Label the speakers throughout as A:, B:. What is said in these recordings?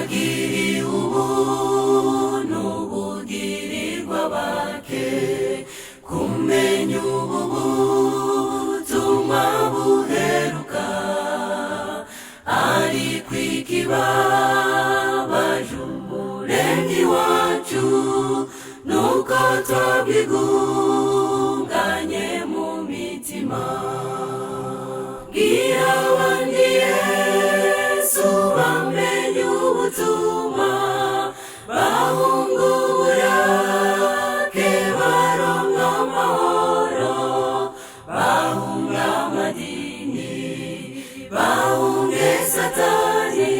A: bagiriwe ubuntu bugirirwa bake, kumenya ubu butumwa buheruka, ariko ikibabaje umuremyi wacu nuko twabwigunganye mu mitima. Bwira abandi Yesu bamenye ubutumwa, bahungura ke baronka amahoro, bahunga amadini, bahunge Satani.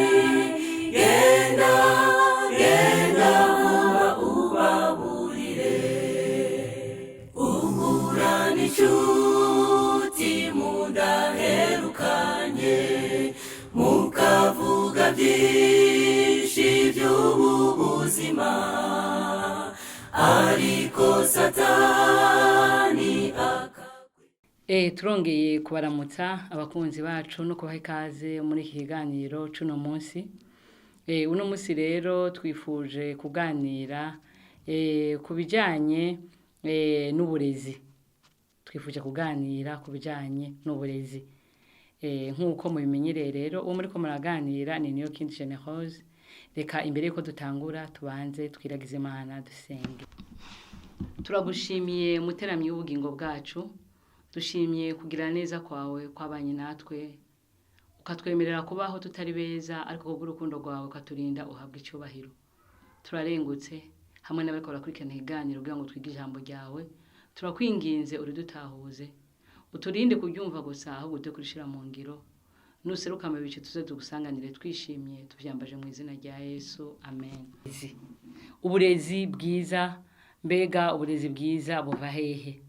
A: Genda vuba ubaburire, uhura n'inshuti mudaherukanye, mukavuga byinshi by'ubu buzima, ariko Satani
B: turongeye kubaramutsa abakunzi bacu no kubaha ikaze muri iki kiganiro cuno munsi. Uno munsi rero twifuje kuganira ku bijyanye n'uburezi. Twifuje kuganira ku bijyanye n'uburezi. Nk'uko mubimenyereye rero uwo muri ko muraganira ni Niyokindi Generose. Reka imbere yuko dutangura tubanze twiragize Imana dusenge. Turagushimiye muteramyi w'ubugingo bwacu, dushimiye kugira neza kwawe kwabanye natwe, ukatwemerera kubaho tutari beza, ariko kubw'urukundo rwawe ukaturinda uhabwa icyubahiro. Turarengutse hamwe n'abariko barakurikirana ikiganiro kugira ngo twige ijambo ryawe. Turakwinginze uridutahuze, uturinde kubyumva gusa ahubwo ute kurishira mu ngiro. Nuseruka mu bice tuze tugusanganire twishimye, tuvyambaje mu izina rya Yesu, amen. Uburezi bwiza, mbega uburezi bwiza buva hehe?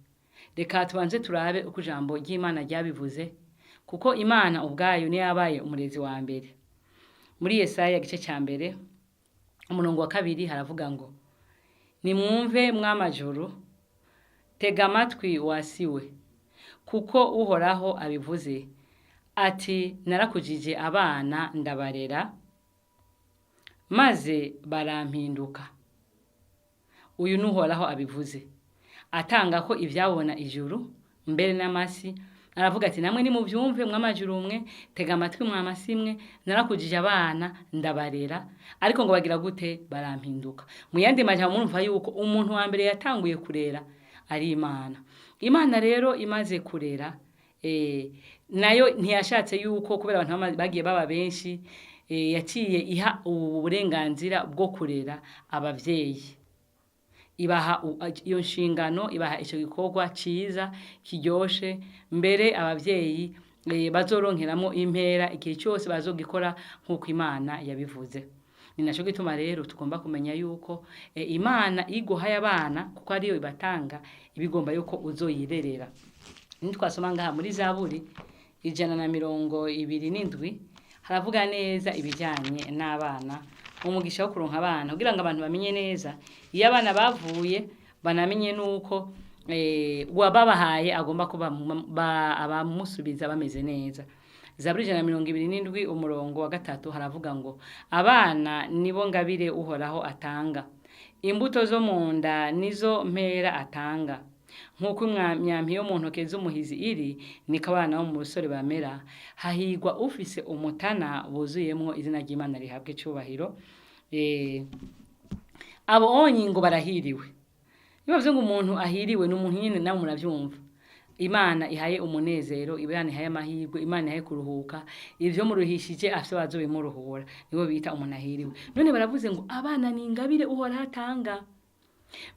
B: Reka tubanze turabe uko ijambo ry'Imana ryabivuze, kuko Imana ubwayo niyo yabaye umurezi wa mbere. Muri Yesaya gice cya mbere umurongo wa 2 haravuga ngo, nimwumve mw'amajuru, tega amatwi wasiwe, kuko uhoraho abivuze ati, narakujije abana ndabarera, maze barampinduka. Uyu nuhoraho abivuze, atanga ko ivyabona ijuru mbere n'amasi. Aravuga ati, namwe nimuvyumve mw'amajuru umwe, tega amatwi mw'amasi mwe, narakujije abana ndabarera, ariko ngo bagira gute? Barampinduka. Mu yandi majambo murumva yuko umuntu wa mbere yatanguye kurera ari Imana. Imana rero imaze kurera, nayo ntiyashatse yuko kubera abantu bagiye baba benshi, yaciye iha uburenganzira bwo kurera abavyeyi. Ibaha iyo nshingano, ibaha ico gikorwa ciza kiryoshe, mbere abavyeyi bazoronkeramo impera igihe cyose bazogikora nk'uko Imana yabivuze. Ni naco gituma rero tugomba kumenya yuko Imana iguhaye abana, kuko ariyo ibatanga, ibigomba yuko uzoyirerera. Nitwasoma ngaha muri Zaburi 127 haravuga neza ibijyanye n'abana, umugisha wo kuronka abana, kugira ngo abantu bamenye neza iyo abana bavuye, banamenye nuko wababahaye agomba kuba abamusubiza bameze neza. Zaburi 127 umurongo wa 3 haravuga ngo, abana nibo ngabire uhoraho atanga, imbuto zo mu nda nizo mpera atanga. Nk'uko imyampi yo mu ntoke z'umuhizi iri, niko abana bo mu busore bamera. Hahigwa ufise umutana wuzuyemwo izina ry'Imana rihabwe icyubahiro. Abo onyi ngo barahiriwe. Iyo bavuze ngo umuntu ahiriwe, n'umuntu nyine nawe muravyumva. Imana ihaye umunezero, Imana ihaye amahirwe, Imana ihaye kuruhuka. Ivyo muruhishije afite bazobimuruhura, nibo bita umuntu ahiriwe. None baravuze ngo abana ni ingabire uhoraho atanga.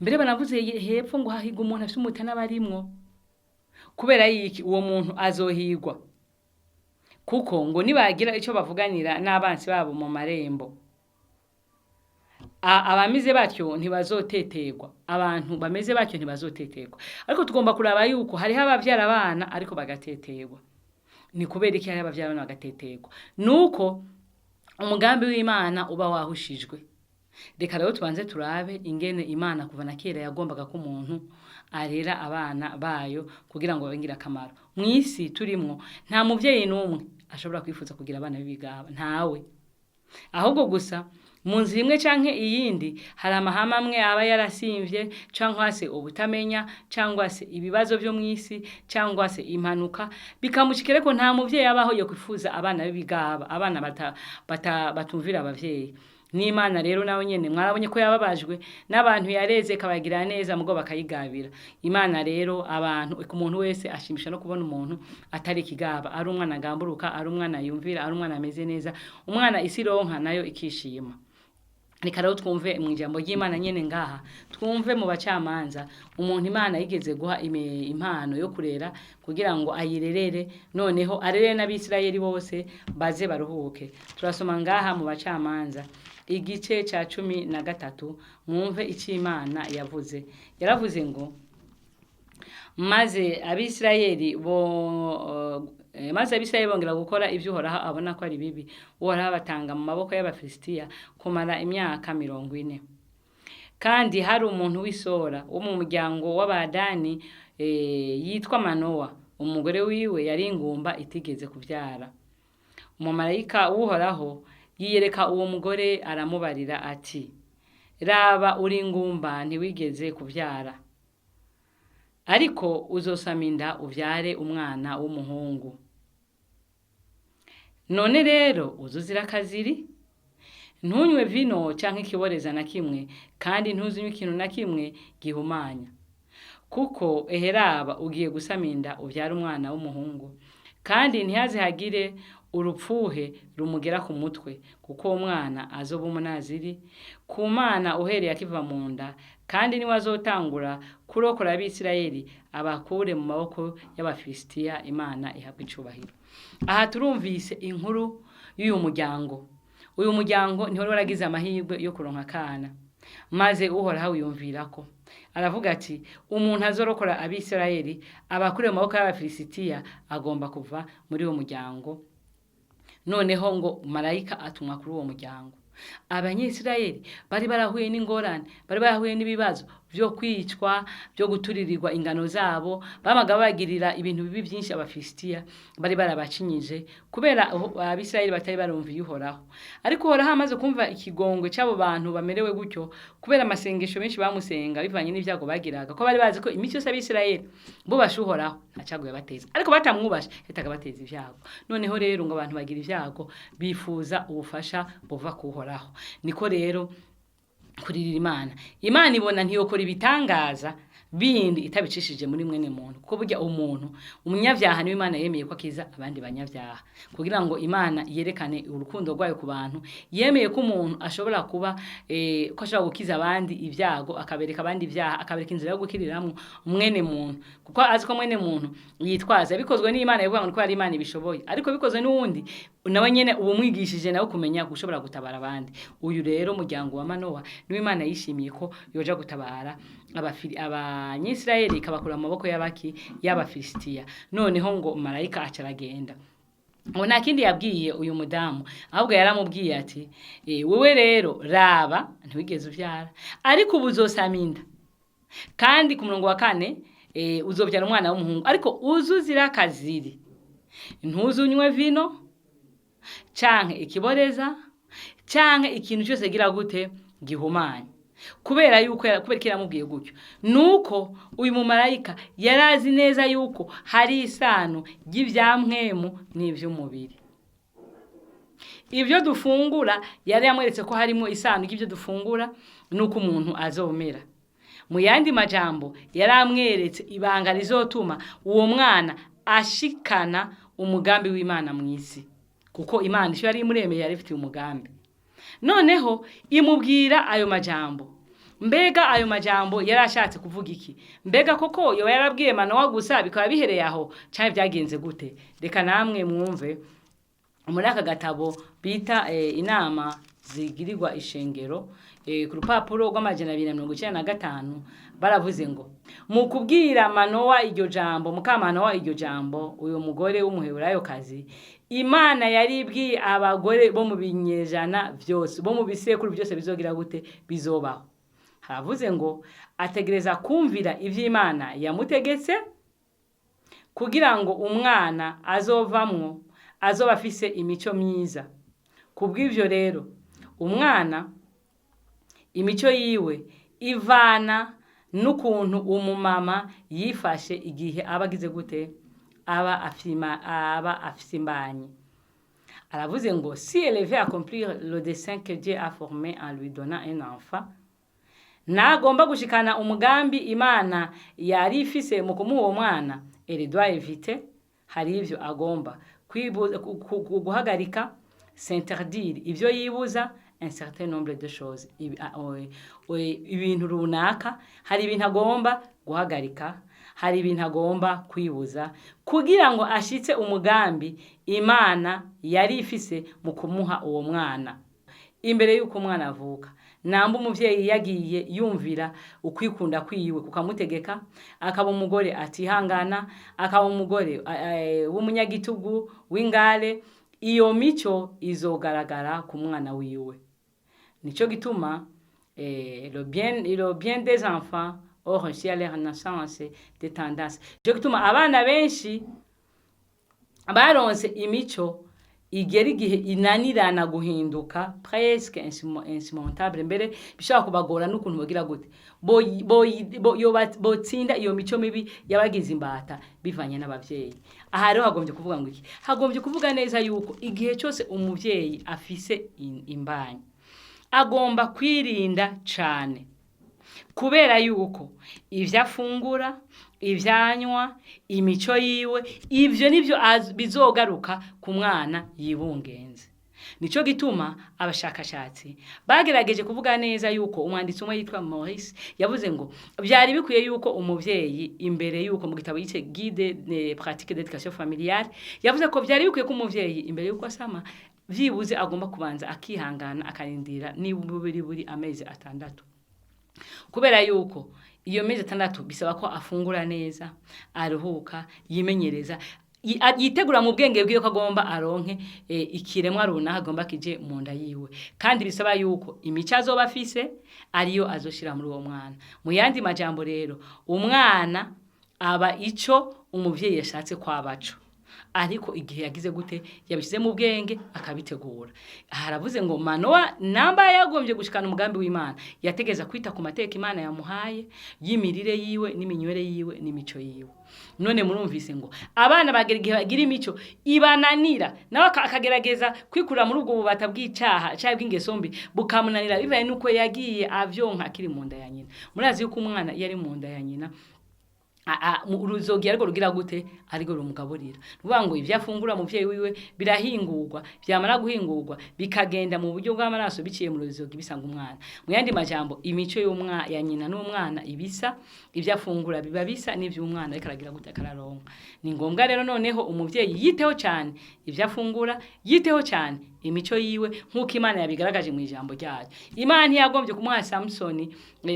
B: Mbere banavuze hepfo ngo hahigwa umuntu afite umutana barimwo. Kubera yiki uwo muntu azohigwa? Kuko ngo nibagira ico bavuganira n'abansi babo mu marembo, abamize batyo ntibazotetegwa. Abantu bameze batyo ntibazotetegwa. Ariko tugomba kuraba yuko hari abavyara abana ariko bagatetegwa. Ni kubera iki hari abavyara abana bagatetegwa? Nuko umugambi w'Imana uba wahushijwe. Reka rero tubanze turabe ingene Imana kuva na kera yagombaga ko umuntu arera abana bayo kugira ngo babengira akamaro. Mwisi turimwo nta muvyeyi numwe ashobora kwifuza kugira abana b'ibigaba, ntawe. Ahubwo gusa mu nzira imwe canke iyindi hari amahame amwe aba yarasimvye cyangwa se ubutamenya cyangwa se ibibazo byo mw'isi cyangwa se impanuka bikamushikira ko nta muvyeyi abaho yo kwifuza abana b'ibigaba abana batumvira abavyeyi. N'Imana rero nawe nyene mwarabonye ko yababajwe n'abantu yareze kabagira neza mugo bakayigabira. Imana rero abantu ku muntu wese ashimisha no kubona umuntu atari kigaba, ari umwana agamburuka, ari umwana yumvira, ari umwana ameze neza, umwana isironka nayo ikishima. Reka rero twumve mu ijambo ry'Imana nyene ngaha, twumve mu bacamanza umuntu Imana yigeze guha impano yo kurera kugira ngo ayirerere, noneho arere n'Abisirayeli bose baze baruhuke. Turasoma ngaha mu bacamanza igice ca 13 mwumve ico Imana yavuze. Yaravuze ngo maze Abisirayeli bongera gukora ivyo Uhoraho abona ko ari bibi. Uhoraho batanga mu maboko y'Abafilisitiya kumara imyaka 40. Kandi hari umuntu w'Isora wo mu muryango w'Abadani yitwa Manowa, umugore wiwe yari ingumba itigeze kuvyara. Umumarayika w'Uhoraho yiyereka uwo mugore aramubarira ati, raba uri ingumba ntiwigeze kuvyara, ariko uzosama inda uvyare umwana w'umuhungu. None rero uzuzira kaziri, ntunywe vino canke ikiboreza na kimwe, kandi ntuzunywe ikintu na kimwe gihumanya, kuko eheraba ugiye gusama inda uvyara umwana w'umuhungu, kandi ntihaze hagire urupfuhe rumugera ku mutwe, kuko umwana azoba umunaziri ku Mana uhereye akiva mu nda, kandi niwe azotangura kurokora Abisirayeli abakure mu maboko y'Abafilisitiya. Imana ihabwe icubahiro. Aha turumvise inkuru y'uyu muryango. Uyu muryango niho waragize amahirwe yo kuronka kana, maze Uhoraho yumvirako aravuga ati, umuntu azorokora Abisirayeli abakure mu maboko y'Abafilisitiya agomba kuva muri uwo muryango. Noneho ngo marayika atumwa kuri uwo muryango. Abanyisirayeli bari barahuye n'ingorane, bari barahuye n'ibibazo byo kwicwa, byo guturirirwa ingano zabo, bamaga bagirira ibintu bibi byinshi Abafilisitiya bari barabacinyije kubera Abisirayeli batari barumviye Uhoraho. Ariko Uhoraho amaze kumva ikigongwe cy'abo bantu bamerewe gutyo kubera amasengesho menshi bamusenga bivanye n'ivyago bagiraga, ko bari bazi ko imico yose Abisirayeli bo bashuhoraho acaguye bateza, ariko batamwubasha hitaga bateza ivyago. Noneho rero ngo abantu bagira ivyago bifuza ubufasha buva ku Uhoraho. Niko rero kuririra Imana ibona ntiyokora ibitangaza bindi itabicishije muri mwene muntu, kuko burya umuntu umunyavyaha niwe Imana yemeye ko akiza abandi banyavyaha, kugira ngo Imana yerekane urukundo rwayo ku bantu. Yemeye ko umuntu ashobora kuba ko ashobora gukiza abandi ivyago, akabereka abandi ivyaha, akabereka inzira yo gukiriramwo mwene muntu, kuko azi ko mwene muntu yitwaza bikozwe n'Imana yavuga ngo ko ari Imana ibishoboye, ariko bikozwe n'uwundi nawe nyene ubumwigishije nawe kumenya gushobora gutabara abandi. Uyu rero muryango wa Manowa niwe Imana yishimiye ko yoja gutabara Abanyisirayeli ikabakura mu maboko y'Abafilisitiya. Noneho ngo marayika acaragenda. Ngo nta kindi yabwiye uyu mudamu, ahubwo yaramubwiye ati, wewe rero raba ntiwigeze uvyara, ariko ubu uzosama inda, kandi ku murongo wa 4 uzovyara umwana w'umuhungu, ariko uzuzira kaziri, ntuzunywe vino canke ikiboreza canke ikintu cyose gira gute gihumanya. Kubera kiramubwiye gutyo, nuko uyu mumarayika yarazi neza yuko hari isano ry'ivyamwemu n'ivy'umubiri. Ivyo dufungura yari yamweretse ko harimo isano y'ivyo dufungura nuko umuntu azomera. Mu yandi majambo yaramweretse ibanga rizotuma uwo mwana ashikana umugambi w'Imana mw'isi, kuko Imana isho yari imuremeye yari ifite umugambi. Noneho imubwira ayo majambo. Mbega ayo majambo yarashatse kuvuga iki? Mbega koko yo yarabwiye Manowa gusa bikaba bihereye aho cyane byagenze gute? Reka namwe mwumve muri aka gatabo bita inama zigirirwa ishengero ku rupapuro rw'amajana 295 baravuze ngo mu kubwira Manowa iryo jambo, Mukamanowa iryo jambo, uyu mugore w'umuheburayo kazi, Imana yaribwiye abagore bo mu binyejana byose, bo mu bisekuru byose bizogira gute bizobaho. Haravuze ngo ategereza kumvira ivy'Imana yamutegetse kugira ngo umwana azovamwo azoba afise imico myiza. Kubw'ivyo rero umwana imico yiwe ivana n'ukuntu umumama yifashe igihe aba agize gute aba afise imbanyi. Aravuze ngo si elle veut accomplir le dessein que Dieu a formé en lui donnant un enfant, nagomba gushikana umugambi Imana yari ifise mu kumuha uwo mwana, elle doit éviter, hari ivyo agomba guhagarika, s'interdire ivyo yibuza un certain nombre de choses, ibintu runaka, hari ibintu agomba guhagarika, hari ibintu agomba kwibuza kugira ngo ashitse umugambi Imana yari ifise mu kumuha uwo mwana. Imbere y'uko umwana avuka, namba umuvyeyi yagiye yumvira ukwikunda kwiwe kukamutegeka, akaba umugore atihangana, akaba umugore w'umunyagitugu w'ingale, iyo mico izogaragara ku mwana wiwe. Nico gituma le bien des enfants reçu à leur naissance des tendances. Nico gituma abana benshi baronse imico igera igihe inanirana guhinduka presque insurmontable, mbere bishobora kubagora n'ukuntu bagira gute botsinda iyo mico mibi yabagize imbata bivanye n'abavyeyi. Aha rero hagombye kuvuga ngo iki? Hagombye kuvuga neza yuko igihe cyose umuvyeyi afise imbanyi agomba kwirinda cane, kubera yuko ivyo afungura, ivyanywa, imico yiwe, ivyo nivyo bizogaruka ku mwana yibungenze. Nico gituma abashakashatsi bagerageje kuvuga neza yuko umwanditsi umwe yitwa Maurice yavuze ngo byari bikwiye yuko umuvyeyi imbere yuko mu gitabo yice Guide des pratiques d'éducation familiale yavuze ko byari bikwiye ko umuvyeyi imbere yuko asama vyibuze agomba kubanza akihangana akarindira buri amezi 6, kubera yuko iyo mezi 6 bisaba ko afungura neza, aruhuka, yimenyereza, yitegura mu bwenge bwiwe ko agomba aronke ikiremwa runaka agomba kije mu nda yiwe, kandi bisaba yuko imico azoba afise ariyo azoshira muri uwo mwana. Mu yandi majambo rero, umwana aba ico umuvyeyi yashatse kwabaco, ariko igihe yagize gute yabishize mu bwenge akabitegura. Haravuze ngo Manoa namba yagombye gushikana umugambi w'Imana yategeza kwita ku mateka Imana yamuhaye yimirire yiwe n'iminywere yiwe n'imico yiwe. None murumvise ngo abana bagera igihe bagira imico ibananira, nawe akagerageza kwikura muri ubwo bubata bw'icaha cyangwa bw'ingeso mbi bukamunanira bivaye nuko yagiye avyonka akiri mu nda ya nyina. Murazi yuko umwana yari mu nda ya nyina uruzogi ariko rugira gute ariko rumugaburira. Ruvuga ngo ivyo afungura mu vyeyi wiwe birahingurwa, vyamara guhingurwa bikagenda mu buryo bw'amaraso biciye mu ruzogi bisanga umwana. Mu yandi majambo imico y'umwana ya nyina n'umwana ibisa, ivyo afungura biba bisa n'ivyo umwana ariko aragira gute akararonka. Ni ngombwa rero noneho umuvyeyi yiteho cyane ivyo afungura, yiteho cyane imico yiwe nkuko Imana yabigaragaje mu ijambo ryayo. Imana yagombye kumuha Samsoni,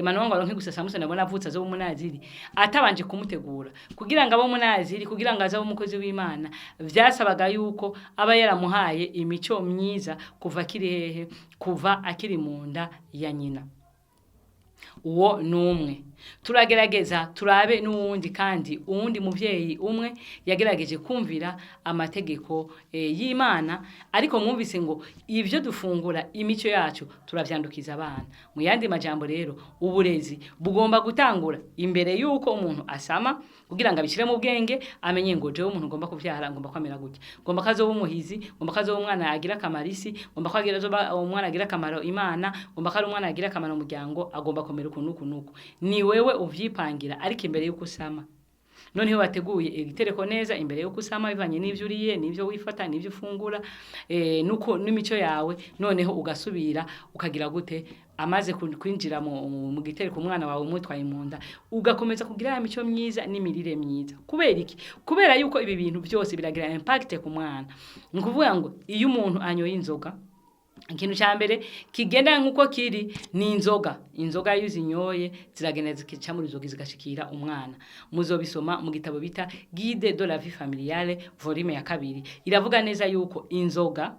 B: Manoa ngo aronke gusa Samsoni abona avutse zo umunaziri atabanje kumutegura kugira ngo abo munaziri, kugira ngo azabe umukozi w'Imana, vyasabaga yuko aba yaramuhaye imico myiza kuva akiri hehe, kuva akiri mu nda ya nyina. Uwo numwe turagerageza turabe n'uwundi, kandi uwundi muvyeyi umwe yagerageje kumvira amategeko y'Imana, ariko mwumvise ngo ivyo dufungura imico yacu turavyandukiza abana. Mu yandi majambo rero, uburezi bugomba gutangura imbere yuko umuntu asama, kugira ngo abishire mu bwenge amenye ngo jewe umuntu ngomba kuvyara ngomba kwamera gutya, ngomba kazo umuhizi, ngomba kazo umwana agira kamarisi, ngomba kwagira zo umwana agira kamaro Imana, ngomba kari umwana agira kamaro umuryango, agomba komera ukuntu nuku. Ni wewe uvyipangira ariko imbere yuko usama. Noneho wateguye igitereko neza imbere yuko usama bivanye n'ivyo uriye, n'ivyo wifata, n'ivyo ufungura, nuko n'imico yawe, noneho ugasubira ukagira gute amaze kwinjira mu gitereko umwana wawe umutwaye mu nda, ugakomeza kugira imico myiza n'imirire myiza. Kubera iki? Kubera yuko ibi bintu byose biragira impact ku mwana. Ni kuvuga ngo iyo umuntu anyoye inzoga, ikintu cya mbere kigenda nkuko kiri ni inzoga. Inzoga iyo zinyoye ziragenda zikica muri zogi zigashikira umwana. Muzobisoma mu gitabo bita Guide de la vie familiale volume ya 2. Iravuga neza yuko inzoga,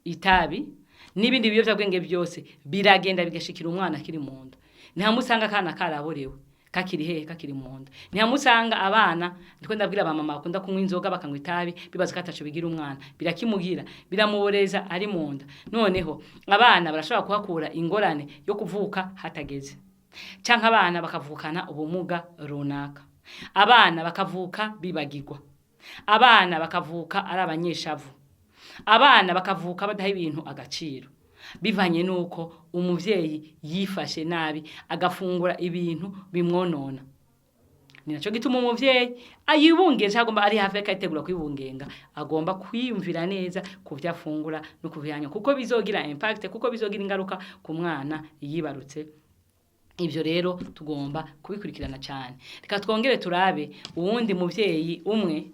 B: itabi n'ibindi biyovyabwenge byose biragenda bigashikira umwana akiri mu nda. Nta musanga kana karaborewe kakiri hehe kakiri mu nda ntihamusanga abana ndiko ndabwira abamama bakunda kunywa inzoga bakanywa itabi bibaza ko ataco bigira umwana birakimugira biramuboreza ari mu nda noneho abana barashobora kuhakura ingorane yo kuvuka hatageze canke abana bakavukana ubumuga runaka abana bakavuka bibagirwa abana bakavuka ari abanyeshavu abana bakavuka badaha ibintu agaciro bivanye nuko umuvyeyi yifashe nabi agafungura ibintu bimwonona ni naco gituma umuvyeyi ayibungenza agomba ari hafi akayitegura kwibungenga agomba kwiyumvira neza kuvya afungura no kuvyanya kuko bizogira impact kuko bizogira ingaruka ku mwana yibarutse ivyo rero tugomba kubikurikirana cyane reka twongere turabe uwundi muvyeyi umwe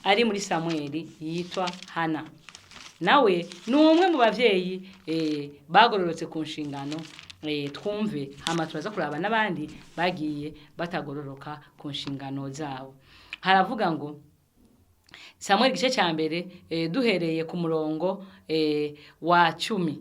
B: ari muri Samueli yitwa Hana nawe ni umwe mu bavyeyi bagororotse ku nshingano twumve hama turaza kuraba n'abandi bagiye batagororoka ku nshingano zabo haravuga ngo Samuel gice cya mbere duhereye ku murongo wa 10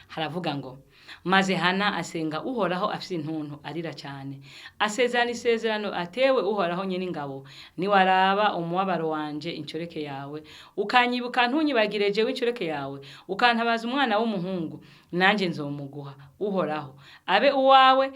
B: haravuga ngo maze Hana asenga uhoraho afise intuntu arira cyane asezerana isezerano atewe uhoraho nyene ingabo ni waraba umubabaro wanje incoreke yawe ukanyibuka ntunyibagireje w'incoreke yawe ukantabaza umwana w'umuhungu nanje nzomuguha uhoraho abe uwawe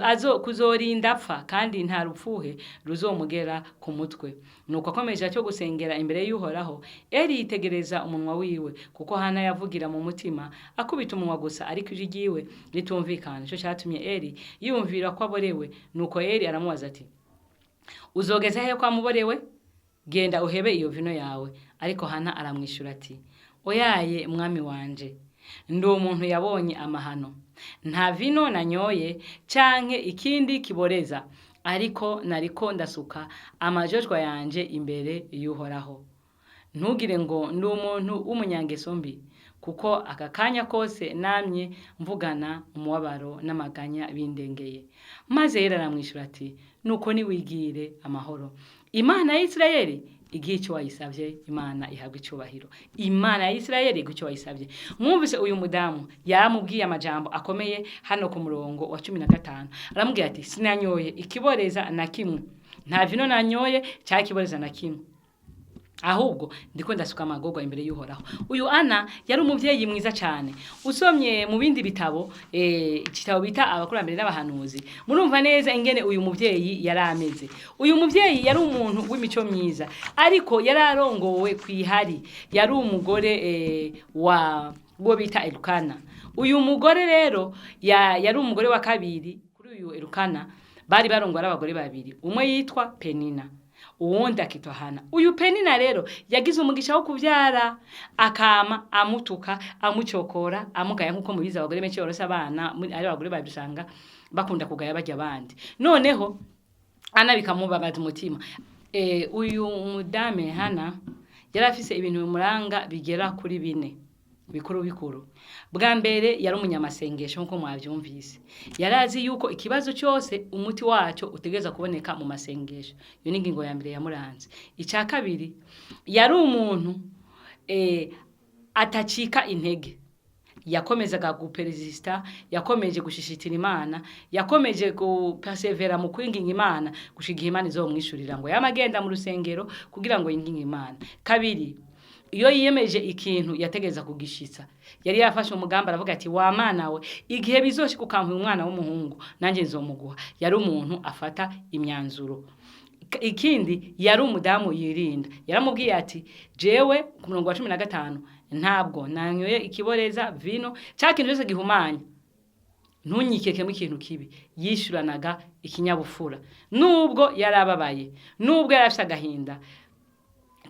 B: azo kuzorinda apfa kandi nta rupfuhe ruzomugera ku mutwe nuko akomeje cyo gusengera imbere y'uhoraho Eli yitegereza umunwa wiwe kuko Hana yavugira mu mutima akubita umunwa gusa ariko ijigiwe ritumvikana cyo cyatumye Eli yumvira ko aborewe nuko Eli aramubaza ati uzogeza he kwa muborewe genda uhebe iyo vino yawe ariko Hana aramwishura ati oyaye mwami wanje ndi umuntu yabonye amahano nta vino nanyoye canke ikindi kiboreza ariko nariko ndasuka amajojwa yanje imbere y'uhoraho ntugire ngo ndi umuntu w'umunyangeso mbi kuko aka kanya kose namye mvugana umubabaro n'amaganya bindengeye maze yera aramwishura ati nuko niwigire amahoro Imana ya Isirayeli igihe cyo wayisavye Imana ihabwa icubahiro Imana ya Isirayeli igihe cyo wayisavye mwumvise uyu mudamu yaramubwiye amajambo akomeye hano ku murongo wa 15 aramubwiye ati sinanyoye ikiboreza na kimwe nta vino nanyoye cya kiboreza na kimwe ahubwo ndiko ndasuka amagorwa imbere y'uhoraho uyu Ana yari umuvyeyi mwiza cyane usomye mu bindi bitabo kitabo bita abakurambere n'abahanuzi murumva neza ingene uyu muvyeyi yari ameze uyu muvyeyi yari umuntu w'imico myiza ariko yararongowe kwihari yari umugore wo bita Elukana uyu mugore rero yari umugore wa kabiri kuri uyu Elukana bari barongora abagore babiri umwe yitwa Penina uwundi akitwa Hana uyu Penina rero yagize umugisha wo kuvyara akama amutuka amucokora amugaya nkuko mubiza abagore benshi borose abana ari abagore babishanga bakunda kugaya bajya abandi noneho Ana bikamubabaza umutima uyu mudame Hana yari afise ibintu bimuranga bigera kuri 4 bikuru bwa mbere yari umunyamasengesho nkuko mwavyumvise yarazi yuko ikibazo cyose umuti wacu utegeza kuboneka mu masengesho iyo ni ingingo ya mbere yamuranze icya kabiri yari umuntu atacika intege yakomezaga guperesista yakomeje gushishitira Imana yakomeje gupersevera mu kwinginga Imana gushigiha Imana izomwishurira ngo yamagenda mu rusengero kugira ngo yinginge Imana kabiri iyo yiyemeje ikintu yategeza kugishitsa yari yafashe umugamba aravuga ati wa mana we igihe bizoshika ukampa umwana w'umuhungu nanje nzomuguha yari umuntu afata imyanzuro ikindi yari umudamu yirinda yaramubwiye ati jewe ku murongo wa 15 ntabwo nanyoye ikiboreza vino cyakintu cyose gihumanya ntunyikekemo ikintu kibi yishuranaga ikinyabufura nubwo yarababaye nubwo yarafite agahinda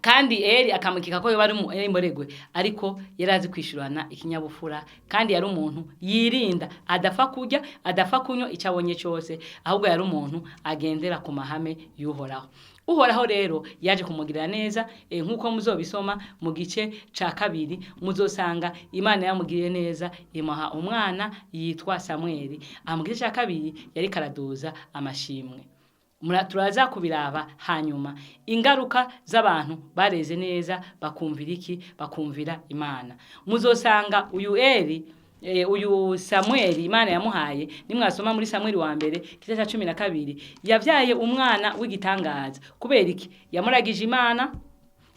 B: kandi Eli akamukika ko bari mu imboregwe ariko yarazi kwishurana ikinyabufura kandi yari umuntu yirinda adafa kujya adafa kunyo icabonye cyose ahubwo yari umuntu agendera ku mahame y'uhoraho uhoraho rero yaje kumugirira neza nkuko muzobisoma mu gice ca 2 muzosanga Imana yamugiriye neza imuha umwana yitwa Samueli amugice ca 2 yari karaduza amashimwe turaza kubiraba hanyuma ingaruka z'abantu bareze neza bakumvira iki bakumvira Imana muzosanga uyu Eli uyu Samweli Imana yamuhaye nimwasoma muri Samweli wa mbere igice cya 12 yavyaye umwana w'igitangaza kubera iki yamuragije Imana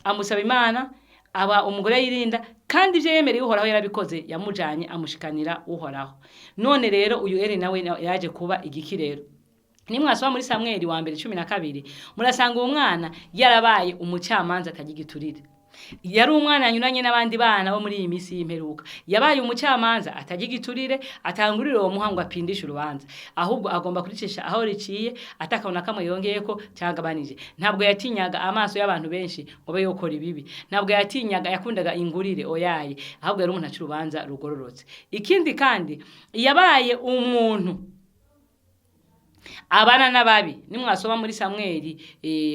B: amusaba Imana aba umugore yirinda kandi ivyo yemereye uhoraho yarabikoze yamujanye amushikanira uhoraho none rero uyu Eli nawe yaje kuba igikirero nimwasoma muri Samweli wa mbere 12 murasanga uwo mwana yarabaye umucamanza atagigiturire yari umwana yanyuranye n'abandi bana bo muri iyi misi y'imperuka yabaye umucamanza atagigiturire atangurira uwo muhango apindisha urubanza ahubwo agomba kuricisha aho riciye atakabona kamwe yongeyeko cyagabanije ntabwo yatinyaga amaso y'abantu benshi ngo be yokora ibibi ntabwo yatinyaga yakundaga ingurire oyaye ahubwo yari umuntu acurubanza rugororotse ikindi kandi yabaye umuntu abana nababi nimwasoma muri Samweli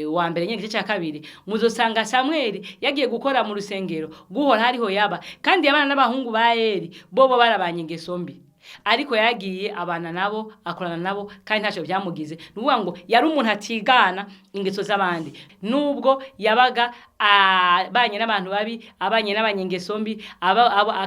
B: wa mbere n'igice cya 2 muzosanga Samweli yagiye gukora mu rusengero guhora hariho yaba kandi abana n'abahungu ba Eli bobo barabanye ingeso mbi ariko yagiye abana nabo akorana nabo kandi ntacyo byamugize nuvuga ngo yari umuntu atigana ingeso z'abandi nubwo yabaga abanye n'abantu babi abanye n'abanyengeso mbi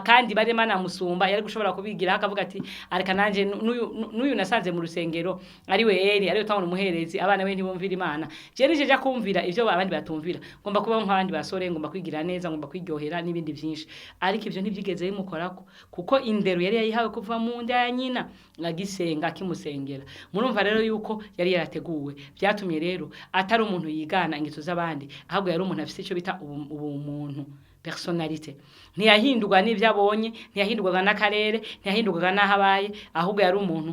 B: kandi baremana musumba yari gushobora kubigira akavuga ati areka nanje n'uyu nasanze mu rusengero ari we Eli ari utabona umuherezi abana be ntibumvira Imana je nije ja kumvira ivyo abandi batumvira ngomba kuba nk'abandi basore ngomba kwigira neza ngomba kwiryohera n'ibindi byinshi ariko ivyo ntibyigeze bimukorako kuko indero yari yayihawe kuva mu nda ya nyina ngagisenga kimusengera murumva rero yuko yari yarateguwe byatumye rero atari umuntu yigana ingeso z'abandi ahubwo yari umuntu afite icyo bita ubumuntu personalite ntiyahindurwa n'ivyo abonye ntiyahindurwa n'akarere ntiyahindurwa n'ahabaye ahubwo yari umuntu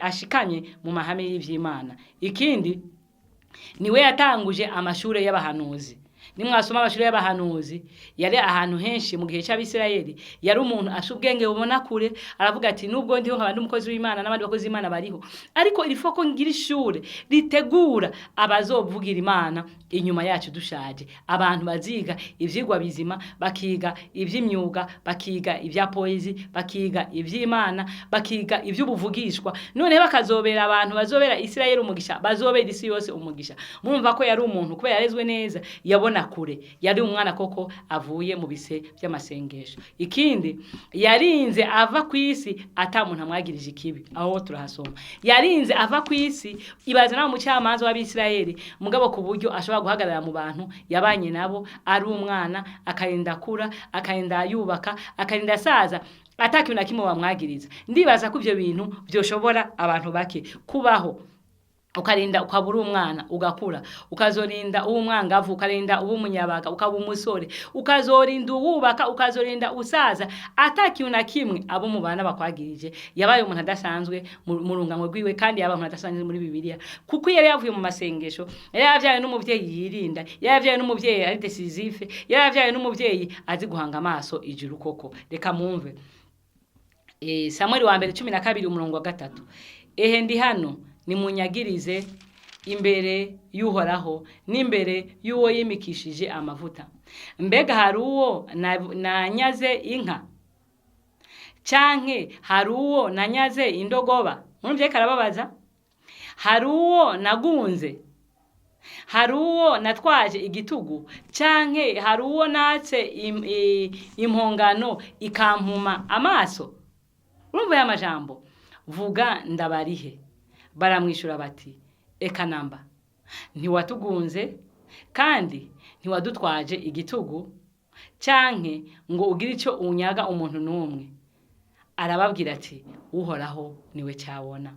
B: ashikanye mu mahame y'ivy'Imana ikindi niwe yatanguje amashure y'abahanuzi nimwasoma amashuri y'abahanuzi yari ahantu henshi mu gihe cy'Abisirayeli yari umuntu ashubwenge bubona kure aravuga ati nubwo ndiho nkabandi umukozi w'Imana n'abandi bakozi b'Imana bariho ariko irifoko ngira ishure ritegura abazovugira Imana inyuma yacu dushaje abantu baziga ivyigwa bizima bakiga ivy'imyuga bakiga ivya poezi bakiga ivy'Imana bakiga ivy'ubuvugishwa none bakazobera abantu bazobera Isirayeli umugisha bazobera isi yose umugisha murumva ko yari umuntu kubera yarezwe neza yabona kure yari umwana koko avuye mu bise by'amasengesho ikindi yarinze ava kwisi atamuntu amwagirije ikibi aho turahasoma yarinze ava kwisi ibaza na mucamanza w'Abisirayeli mugabo ku buryo ashobora guhagarara mu bantu yabanye nabo ari umwana akarinda kura akarinda yubaka akarinda saza atakintu nakimwe bamwagiriza ndibaza ko ivyo bintu byoshobora abantu bake kubaho ukarinda ukabura umwana ugakura ukazorinda umwangavu ukarinda umunyabaga ukaba umusore ukazorinda ubaka ukazorinda usaza atakintu nakimwe abo mu bana bakwagirije yabaye umuntu adasanzwe mu runganwe rwiwe kandi yabaye umuntu adasanzwe muri Bibiliya kuko yari yavuye mu masengesho yari yavyaye n'umuvyeyi yirinda yari yavyaye n'umuvyeyi ari decisive yari yavyaye n'umuvyeyi azi guhanga amaso ijuru koko reka mumve Samuel wa mbere 12:3 ehe ndi hano nimunyagirize imbere y'uhoraho n'imbere y'uwo yimikishije amavuta mbega hari uwo nanyaze inka canke hari uwo nanyaze indogoba murumvye karababaza hari uwo nagunze hari uwo natwaje igitugu canke hari uwo natse impongano ikampuma amaso urumva ya majambo vuga ndabarihe baramwishura bati eka namba ntiwatugunze kandi ntiwadutwaje igitugu canke ngo ugire ico unyaga umuntu numwe arababwira ati uhoraho niwe cyabona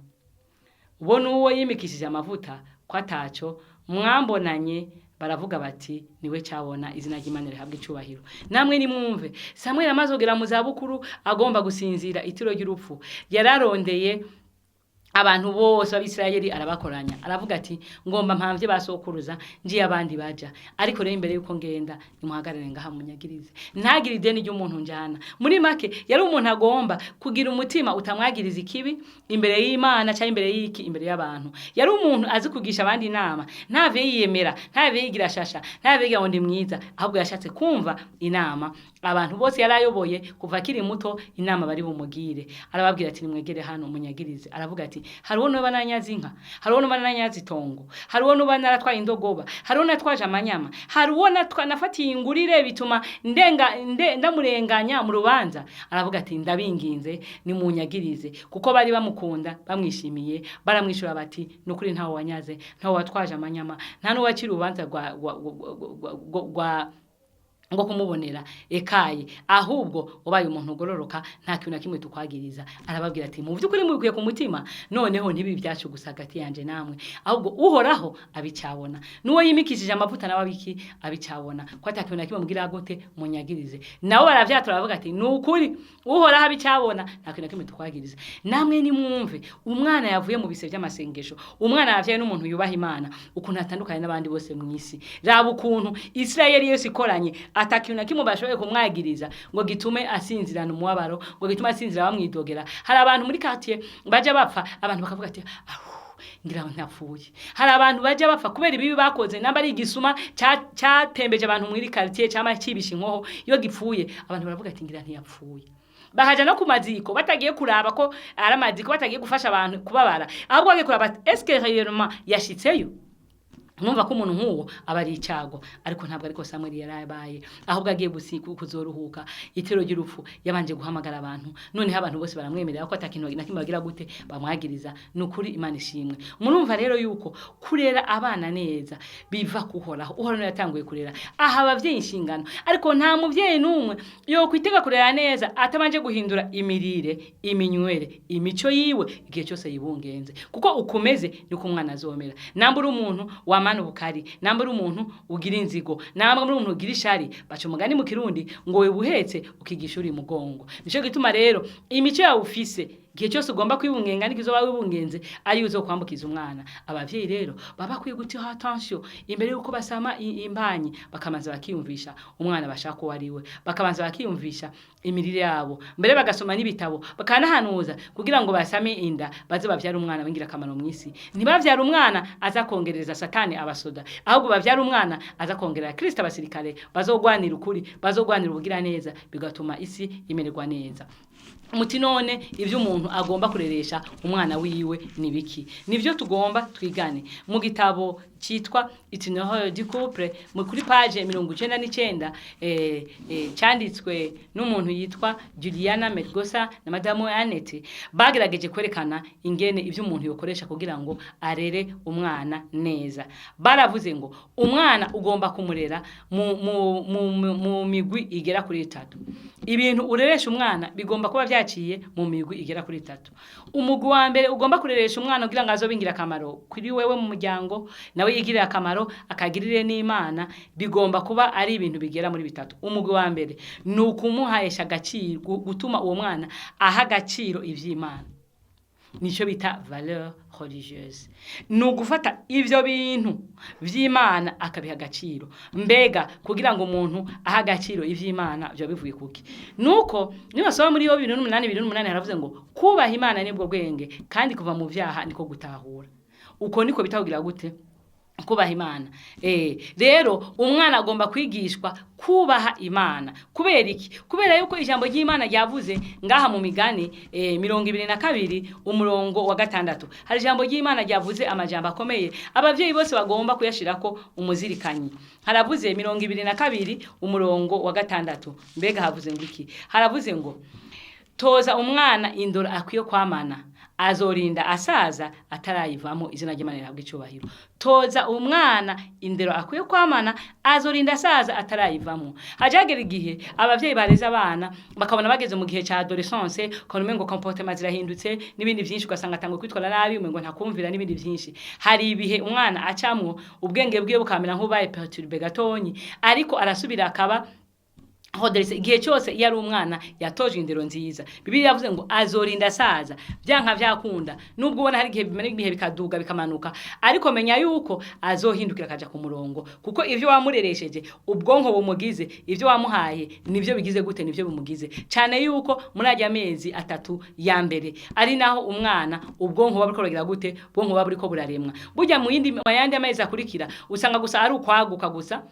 B: bo nuwo yimikishije amavuta ko ataco mwambonanye baravuga bati niwe cyabona izina ry'Imana rihabwa icubahiro namwe nimwumve Samuel amazogera mu zabukuru agomba gusinzira itiro ry'urupfu yararondeye abantu bose b'Abisirayeli arabakoranya aravuga ati ngomba mpamvye basokuruza ngiye abandi baja ariko rero imbere yuko ngenda nimuhagarare ngaha munyagirize ntagire ideni ry'umuntu njana muri make yari umuntu agomba kugira umutima utamwagiriza ikibi imbere y'Imana cyangwa imbere y'iki imbere y'abantu yari umuntu azi kugisha abandi inama ntave yiyemera ntave yigira shasha ntave yigira ngo ndi mwiza ahubwo yashatse kumva inama abantu bose yarayoboye kuva akiri muto inama bari bumugire arababwira ati nimwegere hano munyagirize aravuga ati hariho no bananyaza inka hariho no bananyaza itongo hariho no banaratwaye indogoba hariho natwaje amanyama hariho nafatiye ingurire bituma ndamurenganya mu rubanza aravuga ati ndabinginze ni munyagirize kuko bari bamukunda bamwishimiye baramwishura bati nukuri ntawo wanyaze ntawo watwaje amanyama nta no wakiri urubanza ngo kumubonera ekaye ahubwo ubaye umuntu ugororoka nta kintu na kimwe tukwagiriza arababwira ati mu byukuri mubikuye ku mutima noneho ntibi byacu gusa gati yanje namwe ahubwo uhoraho abicyabona nuwo yimikishije amavuta nawe abiki abicyabona ko atakintu na kimwe mugira gute munyagirize nawe baravyatura bavuga ati nukuri uhoraho abicyabona nta kintu na kimwe tukwagiriza namwe ni mwumve umwana yavuye mu bise by'amasengesho umwana yavyaye n'umuntu yubaha Imana ukuntu atandukanye n'abandi bose mu isi raba ukuntu Israeli yose ikoranye atakintu na kimwe bashoboye kumwagiriza ngo gitume asinzirana umubabaro ngo gitume asinzira bamwidogera hari abantu muri quartier baje bapfa abantu bakavuga ati ngira ntapfuye hari abantu baje bapfa kubera ibibi bakoze namba ari igisuma cyatembeje abantu muri quartier cyama kibisha inkoho iyo gipfuye abantu baravuga ati ngira ntiyapfuye bahaja no kumaziko batagiye kuraba ko ari amaziko batagiye gufasha abantu kubabara ahubwo bagiye kuraba est-ce que réellement yashitseyo numva ko umuntu nk'uwo abari icago ariko ntabwo ariko Samuel yarabaye ahubwo agiye kuzoruhuka itero ry'urupfu yabanje guhamagara abantu none abantu bose baramwemerera ko atakintu na kimwe bagira gute bamwagiriza nukuri Imana ishimwe murumva rero yuko kurera abana neza biva kuhoraho uhoraho yatanguye kurera aha abavyeyi inshingano ariko nta muvyeyi numwe yo kwitega kurera neza atabanje guhindura imirire iminywere imico yiwe igihe cyose yibungenze kuko ukomeze niko umwana azomera nambura umuntu wamana ubukari nambura umuntu ugira inzigo nambura umuntu ugira ishari baca umugani mu kirundi ngo we buhetse ukigisha uri mugongo nico gituma rero imico yawe ufise gihe cyose ugomba kwibungenga nikizo bawe wibungenze ari uzo kwambukiza umwana abavyeyi rero baba kwiye gutiha attention imbere yuko basama imbanyi bakamanza bakiyumvisha umwana bashaka ko wariwe bakamanza bakiyumvisha imirire yabo mbere bagasoma n'ibitabo bakanahanuza kugira ngo basame inda baze bavyara umwana bingira kamano mwisi ntibavyara umwana aza kongereza satani abasoda ahubwo bavyara umwana aza kongerera Kristo abasirikare bazogwanira ukuri bazogwanira ubugira neza bigatuma isi imererwa neza muti none ivyo umuntu agomba kureresha umwana wiwe nibiki nivyo tugomba twigane mu gitabo citwa Itinéraire du couple mu kuri page 99 cyanditswe n'umuntu yitwa Juliana Medgosa na Madame Annette bagerageje kwerekana ingene ivyo umuntu yokoresha kugira ngo arere umwana neza baravuze ngo umwana ugomba kumurera mu migwi igera kuri 3 ibintu ureresha umwana bigomba kuba vyaciye mu migwi igera kuri 3 umugwi wa mbere ugomba kureresha umwana kugira ngo azobingira akamaro kuri wewe mu muryango nawe yigirira akamaro akagirire n'Imana bigomba kuba ari ibintu bigera muri 3 umugwi wa mbere nukumuhayesha agaciro gutuma uwo mwana aha agaciro ivy'Imana nico bita valeur religieuse nugufata ivyo bintu vy'Imana akabiha agaciro mbega kugira ngo umuntu aha agaciro ivy'Imana byo bivuye kuki nuko nibasoma muri yo 2008 haravuze ngo kubaha Imana nibwo bwenge kandi kuva mu vyaha niko gutahura uko niko bitavugira gute kubaha Imana rero umwana agomba kwigishwa kubaha Imana kubera iki kubera yuko ijambo ry'Imana ryavuze ngaha mu migani 22 umurongo wa 6 hari ijambo ry'Imana ryavuze amajambo akomeye abavyeyi bose bagomba kuyashirako umuzirikanyi haravuze 22 umurongo wa 6 mbega havuze ngo iki haravuze ngo toza umwana indoro akwiye kwamana azorinda asaza atarayivamo izina ry'Imana rihabwa icubahiro toza umwana indero akwiye kwamana azorinda asaza atarayivamo hajagera igihe abavyeyi bareza abana bakabona bageze mu gihe ca adolescence konume ngo comportement zirahindutse nibindi byinshi ugasanga tango kwitwara nabi ngo ntakumvira nibindi byinshi hari ibihe umwana acamwo ubwenge bwiye bukamera nk'ubaye perturbé gatonyi ariko arasubira akaba Hoderese igihe cyose yari umwana yatoje indero nziza Bibiliya yavuze ngo azorinda saza byanka byakunda nubwo ubona hari igihe bimene ibihe bikaduga bikamanuka ariko menya yuko azohindukira kaja ku murongo kuko ivyo wamureresheje ubwonko bumugize ivyo wamuhaye nivyo bigize gute nivyo bumugize cyane yuko muri ajya amezi 3 ya mbere ari naho umwana ubwonko babukoragira gute ubwonko baburiko buraremwa burya mu yandi amezi akurikira usanga gusa ari ukwaguka gusa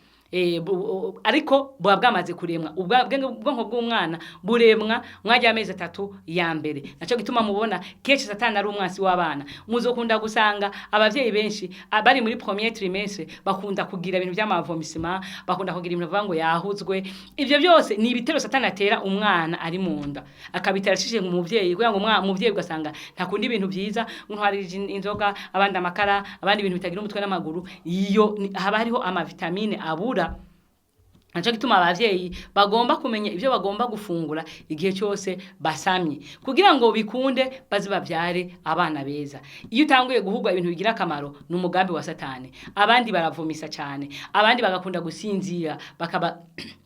B: ariko buba bwamaze kuremwa ubwonko bw'umwana buremwa mwajya amezi 3 ya mbere. Naco gituma mubona kenshi Satani ari umwasi w'abana. Muzokunda gusanga abavyeyi benshi bari muri premier trimestre bakunda kugira ibintu by'amavomisima, bakunda kugira ibintu bavuga ngo yahuzwe. Ivyo byose ni ibitero Satani atera umwana ari munda, akabitera cishije mu muvyeyi kugira ngo umuvyeyi ugasanga ntakundi ibintu byiza, nk'uharije inzoga, abandi amakara, abandi ibintu bitagira umutwe n'amaguru. Iyo haba hariho amavitamine abura. Naco gituma abavyeyi bagomba kumenya ivyo bagomba gufungura igihe cyose basamye, kugira ngo bikunde bazibavyare abana beza. Iyo utanguye guhugwa ibintu bigira akamaro n'umugambi wa Satani. Abandi baravomisa cyane, abandi bagakunda gusinzira bakaba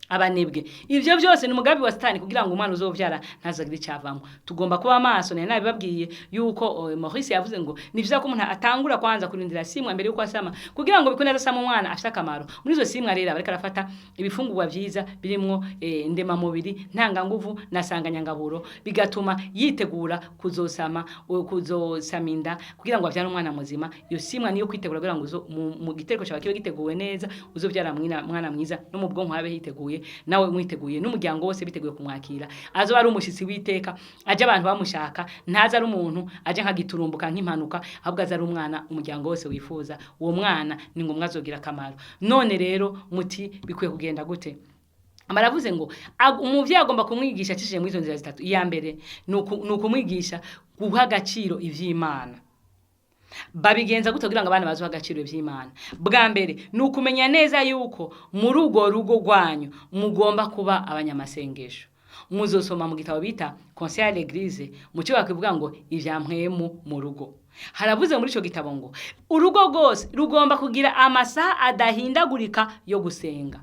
B: abanebwe. Ivyo byose ni umugambi wa Satani kugira ngo umwana uzovyara ntazagire cyavamo. Tugomba kuba maso. Nabibabwiye yuko Maurice yavuze ngo ni vyiza ko umuntu atangura kwanza kurindira simwa mbere yuko asama, kugira ngo bikunde asama umwana afite akamaro. Muri zo simwa rero bareka arafata ibifungurwa vyiza birimwo ndema mubiri, ntanga nguvu na sanganyangaburo, bigatuma yitegura kuzosaminda kugira ngo avyare umwana muzima. Iyo simwa niyo kwitegura kugira ngo mu gitereko cyawe kibe giteguwe neza, uzovyara mwana mwiza no mu bwonko habe hiteguye, nawe mwiteguye n'umuryango wose biteguye kumwakira. Azo ari umushitsi witeka, aje abantu bamushaka, ntaza ari umuntu aje nkagiturumbuka nk'impanuka, ahubwo aza ari umwana umuryango wose wifuza. Uwo mwana ni ngombwa azogira akamaro. None rero muti bikwiye kugenda gute? Amaravuze ngo umuvyeyi agomba kumwigisha acishije mu izo nzira zitatu. Iya mbere nukumwigisha guha agaciro ivy'Imana. Babigenza gute kugira ngo abana bazo agaciro ivy'Imana? Bwa mbere nukumenya neza yuko muri ugo rugo rwanyu mugomba kuba abanyamasengesho. Muzosoma mu gitabo bita Conseil à l'Église, mu cyo bakivuga ngo ivyampwemu mu rugo. Haravuze muri ico gitabo ngo urugo rwose rugomba kugira amasaha adahindagurika yo gusenga,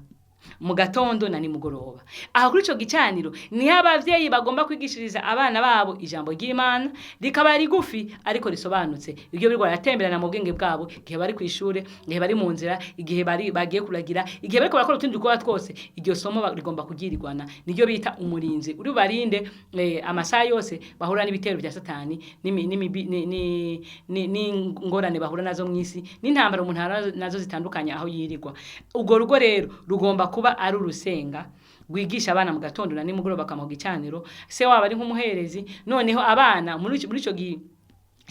B: mu gatondo na nimugoroba. Aho kuri ico gicaniro ni abavyeyi bagomba kwigishiriza abana babo ijambo ry'Imana, rikaba rigufi ariko risobanutse. Ibyo birwa yatemberana mu bwenge bwabo igihe bari kwishure, igihe bari mu nzira, igihe bagiye kuragira, igihe bariko barakora utundi dukora twose. Iryo somo rigomba kugirirwana. Niryo bita umurinzi uri barinde amasaha yose bahura n'ibitero bya Satani, n'ingorane bahura nazo mwisi, n'intambara umuntu nazo zitandukanye aho yirirwa. Ugo rugo rero rugomba kuba ari urusenga rwigisha abana mu gatondo na nimugoroba bakamuha icaniro. Se waba ari nk'umuherezi. Noneho abana muri ico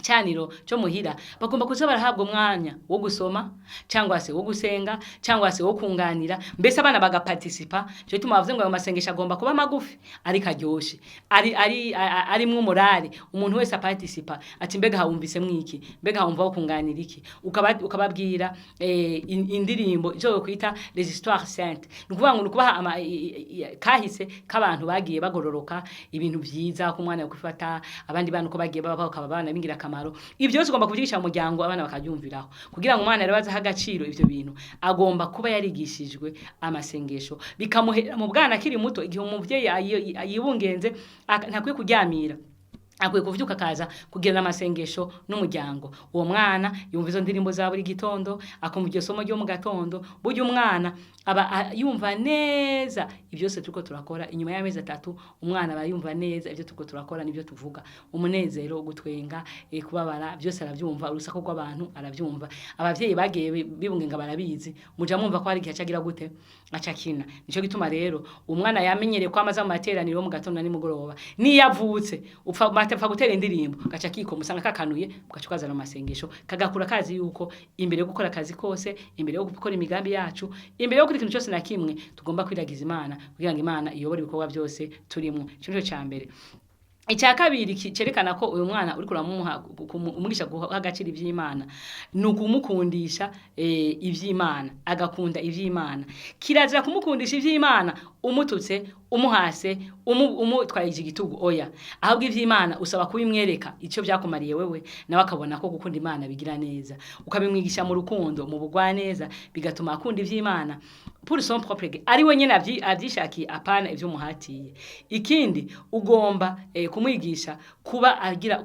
B: caniro cyo muhira bagomba kuza barahabwa umwanya wo gusoma cyangwa se wo gusenga cyangwa se wo kunganira. Mbese abana bagaparticipa. Cyo tuma bavuze ngo ayo masengesho agomba kuba magufi ariko aryoshe, ari mwe morale. Umuntu wese aparticipa ati mbega hawumvise mwiki, mbega hawumva wo kunganira iki, ukababwira indirimbo cyo kwita les histoires saintes. Nukuvuga ngo nukubaha kahise k'abantu bagiye bagororoka, ibintu byiza ku mwana yo kwifata, abandi bantu ko bagiye baba bakabana bingira akamaro. Ibyo byose ugomba kubigisha mu muryango, abana bakabyumviraho. Kugira ngo umwana rero azaha agaciro ivyo bintu agomba kuba yarigishijwe amasengesho, bikamuhera mu bwana akiri muto. Igihe umuvyeyi yibungenze ntakwiye kuryamira, akwiye kuvyuka kaza kugira amasengesho n'umuryango. Uwo mwana yumva izo ndirimbo za buri gitondo, akumva iryo somo ryo mu gatondo. Burya umwana aba yumva neza ibyo byose turiko turakora. Inyuma y'amezi 3 umwana aba yumva neza ibyo turiko turakora n'ibyo tuvuga. Umunezero, gutwenga, kubabara, byose aravyumva. Urusako rw'abantu aravyumva. Abavyeyi bagiye bibungenga barabizi. Muja mwumva ko hari igihe acagira gute, acakina. Nico gituma rero umwana yamenyereye ko amaza mu materaniro mu gatondo na nimugoroba. Niyavutse upfa gutera indirimbo gaca kiko musanga kakanuye, mugacukazana amasengesho, kagakura kazi yuko imbere yo gukora akazi kose, imbere yo gukora imigambi yacu, imbere yo gukora ikintu cyose na kimwe, tugomba kwiragiza Imana kugira ngo Imana iyobore ibikorwa byose turimo. Cyo cya mbere. Icya kabiri cerekana ko uyu mwana uri kuramuha umugisha guha agaciro ivy'Imana, nukumukundisha ivy'Imana, agakunda ivy'Imana. Kirazira kumukundisha ivy'Imana umututse, umuhase, umutwaye igitugu, oya. Ahubwo ivy'Imana usaba kubimwereka icyo byakumariye wewe, nawe akabona ko gukunda Imana bigira neza. Ukabimwigisha mu rukundo, mu bugwa neza, bigatuma akunda ivy'Imana pour son propre gré, ari we nyene avyishakiye, apana ivyo muhatiye. Ikindi ugomba kumwigisha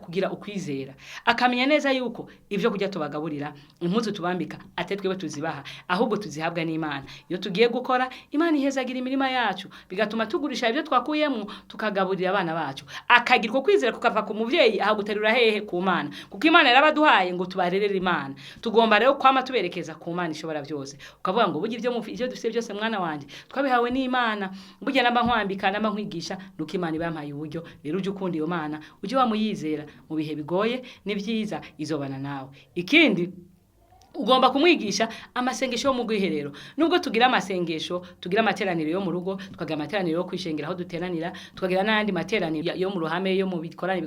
B: kugira ukwizera, akamenya neza yuko ivyo kujya tubagaburira, impuzu tubambika atetwewe tuzibaha, ahubwo tuzihabwa n'Imana. Iyo tugiye gukora, Imana ihezagira imirima yacu, bigatuma tugurisha ivyo twakuyemo tukagaburira abana bacu. Akagira ko kwizera kukava ku muvyeyi aho guterura hehe ku Mana, kuko Imana yarabaduhaye ngo tubarerere Imana. Tugomba rero kwama tuberekeza ku Mana ishobora byose. Ukavuga ngo burya ivyo dufite ufise byose mwana wanje twabihawe n'Imana burya namba nkwambika namba nkwigisha nuko Imana ibampaye uburyo rero uje ukunda iyo Mana uje wamuyizera mu bihe bigoye n'ivyiza izobana nawe ikindi ugomba kumwigisha amasengesho yo mu gwiherero nubwo tugira amasengesho tugira amateraniro yo mu rugo tukagira amateraniro yo kwishengera aho duteranira tukagira n'andi materaniro yo mu ruhame yo mu bikorane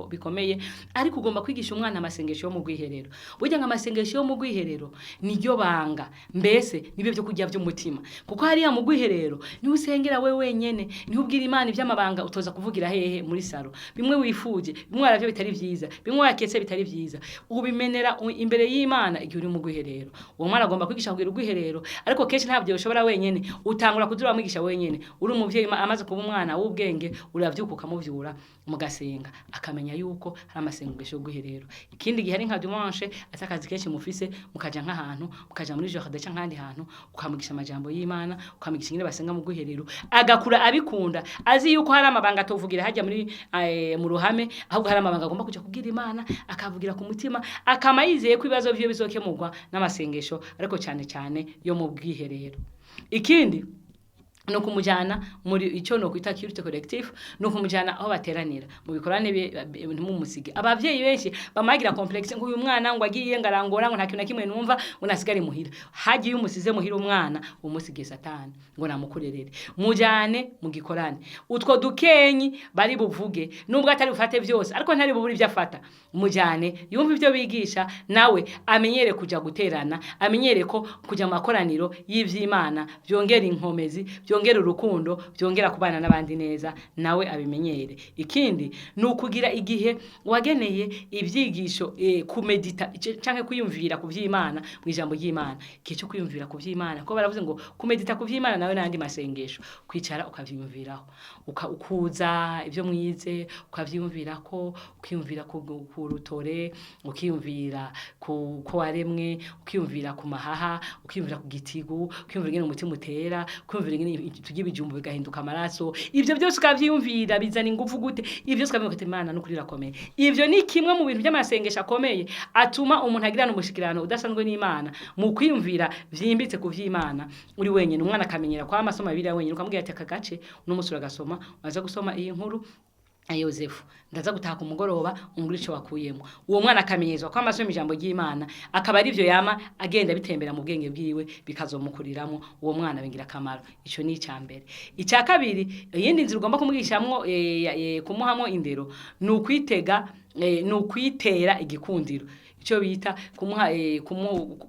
B: bikomeye ariko ugomba kwigisha umwana amasengesho yo mu gwiherero burya amasengesho yo mu gwiherero niryo banga mbese nibyo byo kujya by'umutima kuko hariya mu gwiherero ni usengera we wenyene ni ubwira Imana ivy'amabanga utoza kuvugira hehe muri saro bimwe wifuje bimwe aravyo bitari vyiza bimwe yaketse bitari vyiza ubimenera imbere y'Imana igihe uri mu gwiherero uwo mwana agomba kwigisha kugira ugwiherero ariko kenshi ntabyo ushobora wenyene utangura kudura mwigisha wenyene uri umuvyeyi amaze kuba umwana w'ubwenge uravyuka ukamuvyura mugasenga akamenya yuko hari amasengesho yo gwiherero ikindi gihe ari nka dimanche atakazi kenshi mufise mukaja nk'ahantu mukaja muri jardin canke ahandi hantu ukamugisha amajambo y'Imana ukamugisha ingene basenga mu gwiherero agakura abikunda azi yuko hari amabanga atovugira hajya muri mu ruhame ahubwo hari amabanga agomba kuja kubwira Imana akavugira ku mutima akama yizeye ko ibibazo vyo bizokemurwa n'amasengesho ariko cyane cyane yo mu bwiherero ikindi no kumujana muri ico no kwita culture collective no kumujana aho bateranira mu bikorane mu musige abavyeyi benshi bamagira complexe ngo uyu mwana ngo agiye ngarangora ngo nta kintu nakimwe numva ngo nasigare muhira hagiye umusize muhira umwana umusige satani ngo namukurerere mujane mu gikorane utwo dukenyi bari buvuge nubwo atari bufate byose ariko ntari buburi byafata mujane yumva ivyo bigisha nawe amenyere kuja guterana amenyere ko kuja mu makoraniro y'ivy'Imana byongera inkomezi byongera urukundo byongera kubana n'abandi neza nawe abimenyere ikindi nukugira igihe wageneye ivyigisho kumedita canke kwiyumvira ku vy'Imana mu ijambo ry'Imana kico kwiyumvira ku vy'Imana ko baravuze ngo kumedita ku vy'Imana nawe nandi masengesho kwicara ukavyumviraho ukuza ivyo mwize ukavyumvira ko ukiyumvira ku rutore ukiyumvira ku waremwe ukiyumvira ku mahaha ukiyumvira ku gitigu ukiyumvira ngene umutima utera ukiyumvira ngene tugiye bijumbu bigahinduka amaraso ivyo byose ukavyumvira bizana ingufu gute ivyo byose ukavuga ati Imana no kurira komeye ivyo ni kimwe mu bintu by'amasengesho akomeye atuma umuntu agirana umushikirano udasanzwe n'Imana mu kwiyumvira vyimbitse ku vy'Imana uri wenyene umwana akamenyera kwa amasoma bibiri wenyene ukamubwira ati akagace n'umusura gasoma waza gusoma iyi nkuru Yosefu ndaza gutaka umugoroba ungura ico wakuyemo uwo mwana akamenyezwa kwa amasomo ijambo ry'Imana akaba ari byo yama agenda bitembera mu bwenge bwiwe bikazomukuriramo uwo mwana bengira kamaro ico ni icambere icya kabiri yindi nzira ugomba kumwigishamwo kumuhamo indero nukwitega nukwitera igikundiro ico bita kumuha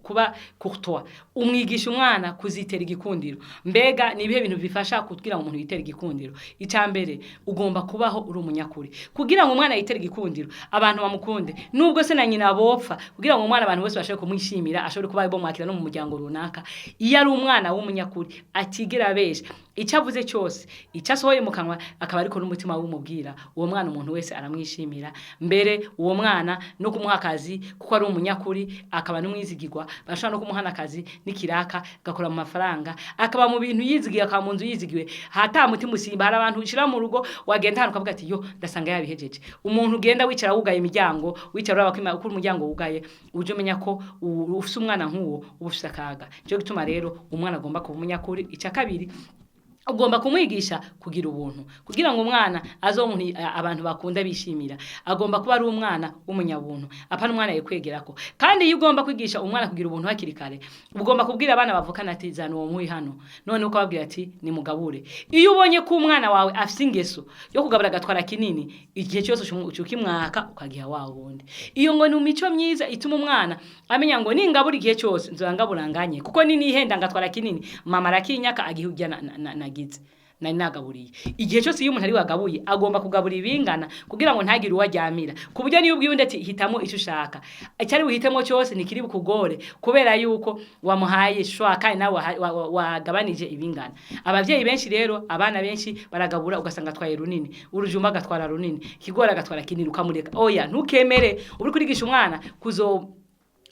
B: kuba courtois umwigisha umwana kuzitera igikundiro mbega nibihe bintu bifasha kugira ngo umuntu yitera igikundiro icambere ugomba kubaho uri umunyakuri kugira ngo umwana yitera igikundiro abantu bamukunde nubwo se na nyina bopfa kugira ngo umwana abantu bose bashobore kumwishimira ashobore kuba bo mwakira no mu muryango runaka iyo ari umwana w'umunyakuri atigera besha icavuze cyose icasohoye mu kanwa akaba ariko n'umutima w'umubwira uwo mwana umuntu wese aramwishimira mbere uwo mwana no kumuha akazi kuko ari umunyakuri akaba n'umwizigirwa bashobora no kumuhana akazi n'ikiraka gakora mu mafaranga akaba mu bintu yizigiye akaba mu nzu yizigiwe hata mutima usimba hari abantu ushira mu rugo wagenda hano ukavuga ati yo ndasanga yabihejeje umuntu ugenda wicara wugaye imiryango wicara uraba ko umuryango wugaye uje umenya ko ufise umwana nk'uwo ubufise akaga cyo gituma rero umwana agomba kuba umunyakuri ica kabiri ugomba kumwigisha kugira ubuntu kugira ngo umwana azomuntu abantu bakunda bishimira agomba kuba ari umwana w'umunyabuntu apana umwana yekwegerako kandi iyo ugomba kwigisha umwana kugira ubuntu hakiri kare ugomba kubwira abana bavukana ati zana uwo muyi hano none uko babwira ati ni mugabure iyo ubonye ko umwana wawe afise ingeso yo kugabura gatwara kinini igihe cyose ukimwaka ukagiha wa wundi iyo ngo ni umico myiza ituma umwana amenya ngo ningabura igihe cyose nzangaburanganye kuko nini ihenda ngatwara kinini mama rakinyaka agihujya na nari nagaburiye igihe cyose iyo umuntu ari wagabuye agomba kugaburira ibingana kugira ngo ntagire uwajyamira ku buryo niyo ubwiye ndetse hitamo icyo ushaka icyari wihitemo cyose nikiri bukugore kubera yuko wamuhaye shwaka nawe wagabanije ibingana abavyeyi benshi rero abana benshi baragabura ugasanga twaye runini urujumba gatwara runini kigora gatwara kinini ukamureka oya ntukemere uri kurigisha umwana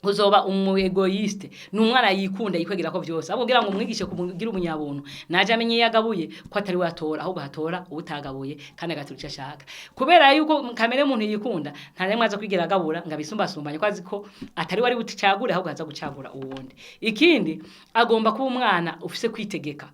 B: uzoba umu egoiste n'umwana yikunda yikwegera ko vyose abo kugira ngo umwigishe kugira umunyabuntu naje amenye yagabuye ko atari watora ahubwo hatora ubutagabuye kandi agaturuca ashaka kubera yuko kamere muntu yikunda nta nemwe aza kwigira agabura ngabisumbasumbanye kwazi ko atari wari buticagure ahubwo haza gucagura uwundi ikindi agomba kuba umwana ufise kwitegeka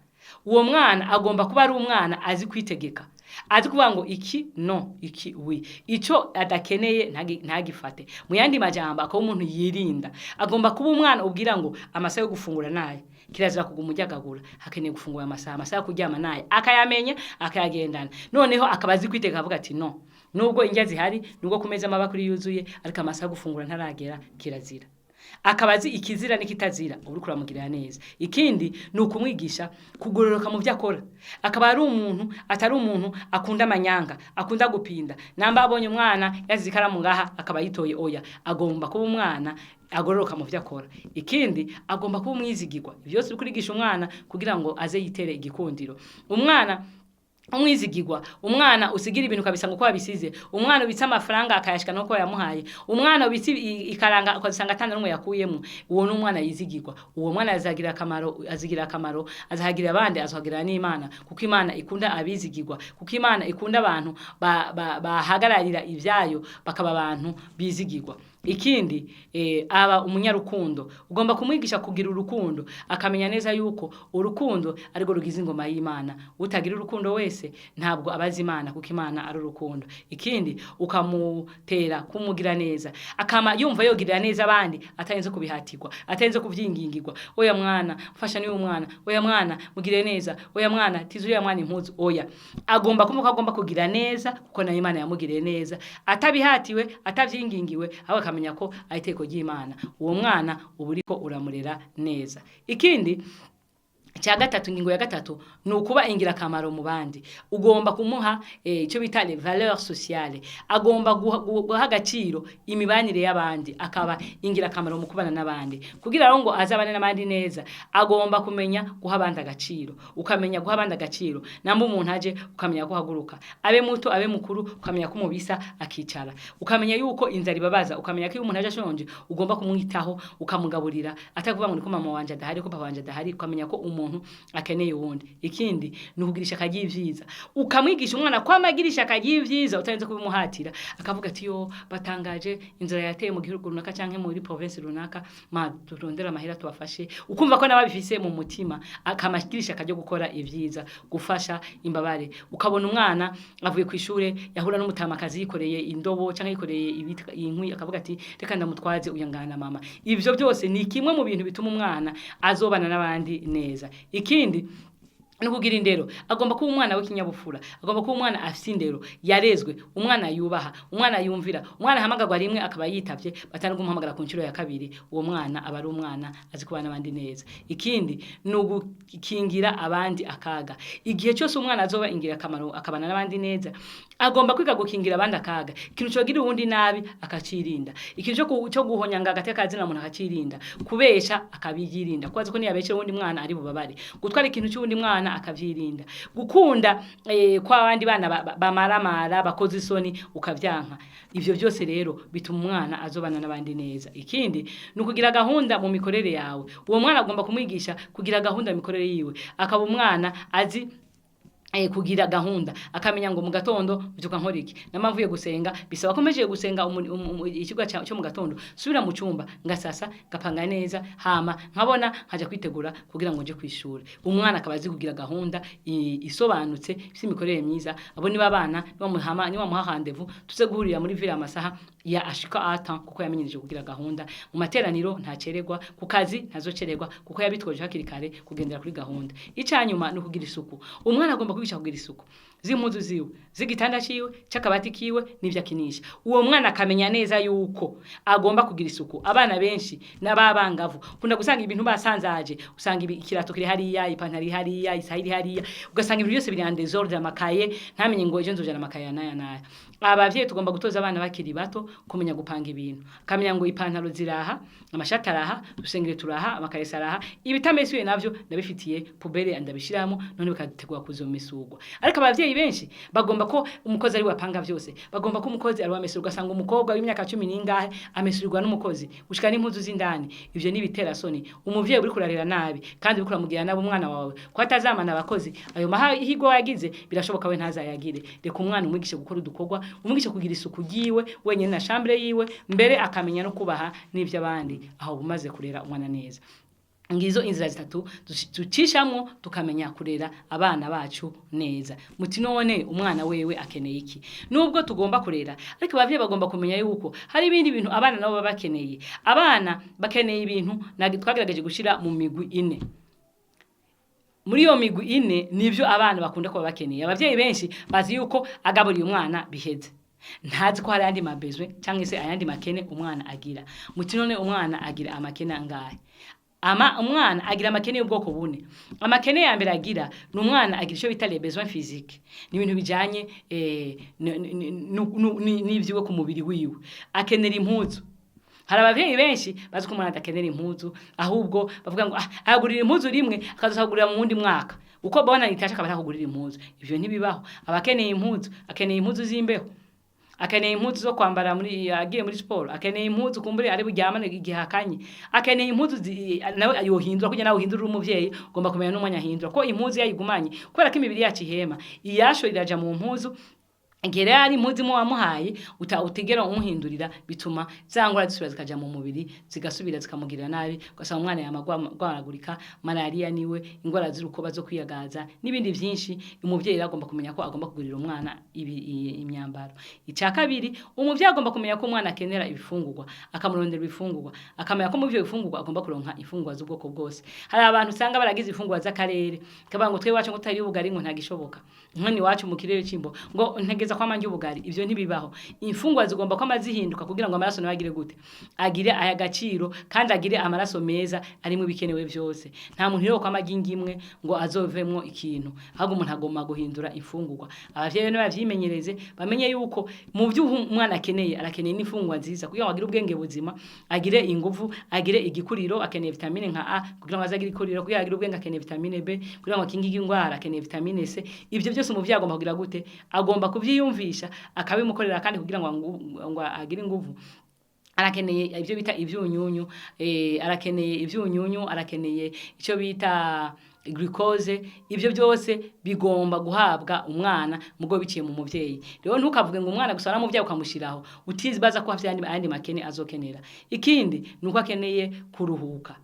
B: uwo mwana agomba kuba ari umwana azi kwitegeka azi kuvuga ngo iki no iki wi ico adakeneye ntagifate mu yandi majambo akaba umuntu yirinda agomba kuba umwana ubwira ngo amasaha yo gufungura naye kirazira kuguma ujyagagura hakeneye gufungura amasaha kuryama naye akayamenya akayagendana noneho akabazi kwiteka avuga ati no nubwo indya zihari nubwo kumeza amabakuri yuzuye ariko amasaha yo gufungura ntaragera kirazira akabazi ikizira n'ikitazira uri kuramugirira neza ikindi nukumwigisha kugororoka mu vyakora akaba ari umuntu atari umuntu akunda amanyanga akunda gupinda namba abonye umwana yazikara mu ngaha akaba yitoye oya agomba kuba umwana agororoka mu vyakora ikindi agomba kuba umwizigirwa byose uri kurigisha umwana kugira ngo aze yitere igikundiro umwizigirwa umwana usigira ibintu kabisanga uko wabisize umwana ubitsa amafaranga akayashika nuko yamuhaye umwana ubitsi ikaranga akazisanga atanda numwe yakuyemo uwo n'umwana yizigirwa uwo mwana azagira akamaro azahagira abandi azahagira n'Imana kuko Imana ikunda abizigirwa kuko Imana ikunda abantu bahagararira ivyayo bakaba abantu bizigirwa ikindi aba umunyarukundo ugomba kumwigisha kugira urukundo akamenya neza yuko urukundo ariko rugize ingoma y'Imana utagira urukundo wese ntabwo abazi Imana kuko Imana ari urukundo ikindi ukamutera kumugira neza akama yumva yogirira neza abandi atayenze kubihatirwa atayenze kuvyingingirwa oya mwana mfasha ni umwana oya mwana mugire neza oya mwana tizuriya mwana impuzu oya agomba kugira neza kuko na Imana yamugiriye neza atabihatiwe atavyingingiwe aho akamenya ko ayiteko ry'Imana uwo mwana uburiko uramurera neza ikindi cya gatatu ngingo ya gatatu nukuba ingira kamaro mu bandi ugomba kumuha cyo bita les valeurs sociales agomba guha agaciro imibanire y'abandi akaba ingira kamaro mu kubana n'abandi kugira ngo azabane n'abandi neza agomba kumenya guha abandi agaciro ukamenya guha abandi agaciro namba umuntu aje ukamenya guhaguruka abe muto abe mukuru ukamenya kumubisa akicara ukamenya yuko inzara ibabaza ukamenya ko umuntu aje ashonje ugomba kumwitaho ukamugaburira atakuvuga ngo niko mama wanje adahari ko papa wanje adahari ukamenya ko umuntu akeneye wundi ikindi nukugirisha kagiye ivyiza ukamwigisha umwana kwamagirisha kagiye ivyiza utarinze kubimuhatira akavuga ati yo batangaje inzira yateye mu gihugu runaka canke muri province runaka turondera amahera tubafashe ukumva ko nababifise mu mutima akamagirisha kajyo gukora ivyiza gufasha imbabare ukabona umwana avuye ku ishure yahura n'umutamakazi yikoreye indobo canke yikoreye inkwi akavuga ati reka ndamutwaze uyangana mama ivyo byose ni kimwe mu bintu bituma umwana azobana n'abandi neza ikindi nukugira indero agomba kuba umwana w'ikinyabufura agomba kuba umwana afite indero yarezwe umwana yubaha umwana yumvira umwana hamagagwa rimwe akaba yitavye batanu kumuhamagara ku ncuro ya kabiri uwo mwana aba ari umwana azi kubana abandi neza ikindi nugukingira abandi akaga igihe cyose umwana azoba ingira kamaro akabana n'abandi neza agomba kwiga gukingira abandi akaga ikintu cyogira uwundi nabi akacirinda ikintu cyo guhonyanga agateka na muntu akacirinda kubesha akabigirinda kwazi ko niyabeshe uwundi mwana ari bubabare gutwara ikintu cy'uwundi mwana akavyirinda gukunda kwa abandi bana bamaramara bakoze isoni ukavyanka ivyo byose rero bituma umwana azobana n'abandi neza ikindi nukugira gahunda mu mikorere yawe uwo mwana agomba kumwigisha kugira gahunda mu mikorere yiwe akaba umwana azi kugira gahunda akamenya ngo mu gatondo byuka nkora iki namavuye gusenga bisaba komeje gusenga ikigo cyo mu gatondo subira mu cyumba ngasasa gapanga neza hama nkabona nkaja kwitegura kugira ngo nje kwishura umwana akabazi kugira gahunda isobanutse by'imikorere myiza abo niba abana niba muha rendezvous tuze guhurira muri villa amasaha ya ashika atan kuko yamenyeje kugira gahunda mu materaniro ntacererwa ku kazi ntazocererwa kuko yabitwoje hakiri kare kugendera kuri gahunda icanyuma no kugira isuku umwana agomba kugisha kugira isuku z'impuzu ziwe z'igitanda ciwe c'akabati kiwe n'ivyakinisha uwo mwana akamenya neza yuko agomba kugira isuku abana benshi n'ababangavu kunda gusanga ibintu basanzaje usanga ikirato kiri hariya ipantari hariya isahiri hariya ugasanga ibintu byose biri en désordre amakaye ntamenye ngo ejo nzojana amakaye naya abavyeyi tugomba gutoza abana bakiri bato kumenya gupanga ibintu, akamenya ngo ipantaro ziraha, amashati araha, dusengere turaha, amakaresa araha, ibitameshuye navyo ndabifitiye pubere ndabishiramo, none bikategwa kuzomesurwa. Ariko abavyeyi benshi bagomba ko umukozi ari wapanga vyose, bagomba ko umukozi ari wamesurwa, ugasanga umukobwa w'imyaka 10 ningahe amesurirwa n'umukozi ushika n'impuzu z'indani. Ivyo ni bitera soni, umuvyeyi uri kurarira nabi kandi uri kuramugira nabi umwana wawe ko atazamana abakozi, ayo mahigo yagize birashoboka we ntazayagire. Reka umwana umwigishe gukora udukorwa, umwigishe kugira isuku giwe wenyene na chambre yiwe, mbere akamenya no kubaha n'ivyo abandi, aho bumaze kurera umwana neza. Ngizo inzira zitatu tucishamwo tukamenya kurera abana bacu neza. Muti none umwana wewe akeneye iki? Nubwo tugomba kurera, ariko abavyeyi bagomba kumenya yuko hari ibindi bintu abana nabo bakeneye. Abana bakeneye ibintu twagerageje gushira mu migwi 4. Muri iyo migwi 4 nivyo abana bakunda kuba bakeneye. Abavyeyi benshi bazi yuko agaburiye umwana biheze, ntazi ko hari andi mabezwe cyangwa se ayandi makene umwana agira. Muti none umwana agira amakene angahe? Umwana agira amakene y'ubwoko bune. Amakene ya mbere agira ni umwana agira ico bita les besoins physiques, ni ibintu bijanye n'ivyiwe ku mubiri wiwe. Akenera impuzu. Hari abavyeyi benshi bazi ko umwana adakenera impuzu, ahubwo bavuga ngo agurira impuzu rimwe akazosagurira mu wundi mwaka, uko babona itasha akaba yakugurira impuzu. Ivyo ntibibaho. Abakeneye impuzu, akeneye impuzu z'imbeho, akeneye impuzu zo kwambara muri agiye muri sport, akeneye impuzu kumbure ari buryamane igihe hakanye, akeneye impuzu nawe ayohindura kugira nawe uhindura umuvyeyi. Ugomba kumenya n'umwanya ahindura ko impuzu yayigumanye, kubera ko imibiri yacu ihema, iyasho iraja mu mpuzu. Ngere ari impuzu mu wamuhaye utegera umuhindurira, bituma zangura zisubira zikaja mu mubiri, zigasubira zikamugirira nabi, ugasanga umwana yamagwaragurika, malaria niwe, ingwara z'urukoba zo kwiyagaza n'ibindi vyinshi. Umuvyeyi agomba kumenya ko agomba kugurira umwana imyambaro. Icya kabiri, umuvyeyi agomba kumenya ko umwana akenera ibifungurwa, akamurondera ibifungurwa, akamenya ko mu byo bifungurwa agomba kuronka ifungurwa z'ubwoko bwose. Hari abantu usanga baragize ifungurwa z'akarere, kavuga ngo twe wacu ngo tutari ubugari ngo ntagishoboka, nkani wacu mu kirere cimbo ngo ntegeza kwa manje ubugari. Ivyo ntibibaho. Imfungwa zigomba ko amazihinduka kugira ngo amaraso nawe agire gute, agire aya gaciro kandi agire amaraso meza arimo bikenewe vyose. Nta muntu rero kwa magingimwe ngo azovemwo ikintu, ahubwo umuntu agomba guhindura ifungurwa. Abavyeyi n'abavyimenyereze bamenye yuko mu byo umwana akeneye, arakeneye n'ifungwa nziza kugira ngo agire ubwenge buzima, agire inguvu, agire igikuriro. Akeneye vitamine nka A kugira ngo azagire ikuriro, kugira agire ubwenge. Akeneye vitamine B kugira ngo akingi ingwara, akeneye vitamine C. Ivyo byose umuvyeyi agomba kugira gute, agomba kuvyiyumvisha akabimukorera kandi kugira ngo agire inguvu. Arakeneye ivyo bita ivyunyunyu, arakeneye ivyunyunyu, arakeneye ico bita glucose. Ivyo byose bigomba guhabwa umwana mugo biciye mu muvyeyi. Rero ntukavuge ngo umwana gusara mu muvyeyi ukamushiraho utizibaza ko afite ayandi makene azokenera. Ikindi nuko akeneye kuruhuka.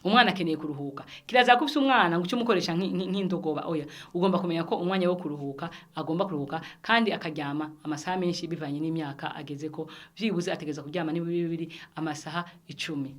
B: Umwana akeneye kuruhuka. Kiraza kufisa umwana ngo cyumukoresha nk'indogoba. Oya, ugomba kumenya ko umwanya wo kuruhuka agomba kuruhuka kandi akaryama amasaha menshi bivanye n'imyaka ageze ko, vyibuze ategeza kuryama n'ibibiri amasaha 10.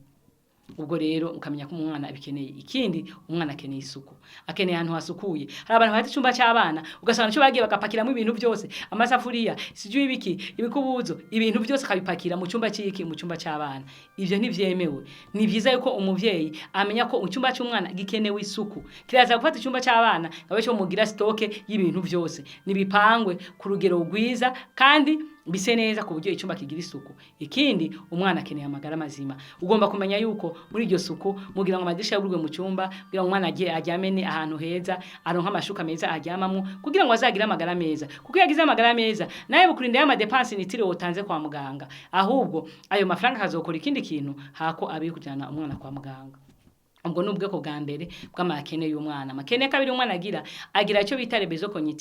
B: Ubwo rero ukamenya ko umwana abikeneye. Ikindi, umwana akeneye isuku, akeneye ahantu hasukuye. Hari abantu bafite icyumba cy'abana ugasanga cyo bagiye bagapakiramo ibintu byose, amasafuriya, sijui ibiki, ibikubuzo, ibintu byose kabipakira mu cyumba cy'iki, mu cyumba cy'abana. Ivyo ntivyemewe. Ni byiza yuko umuvyeyi amenya ko icyumba cy'umwana gikenewe isuku. Kiraza gufata icyumba cy'abana gabe cyo mugira stoke y'ibintu byose, nibipangwe ku rugero rwiza kandi bise neza ku buryo icyumba kigira isuku. Ikindi, umwana akeneye amagara mazima. Ugomba kumenya yuko muri iryo suku mugira ngo amadisha y'urugwe mu cyumba, kugira ngo umwana aryame ahantu heza, aronka amashuka meza aryamamo, kugira ngo azagire amagara meza. Kuko yagize amagara meza naye bukurinda ya madepense nitire wotanze kwa muganga, ahubwo ayo mafaranga kazokora ikindi kintu hako abi kujana umwana kwa muganga. Ubwo nubweko bwa mbere bw'amakene y'umwana. Makene kabiri umwana agira icyo bita rebezo kognitive.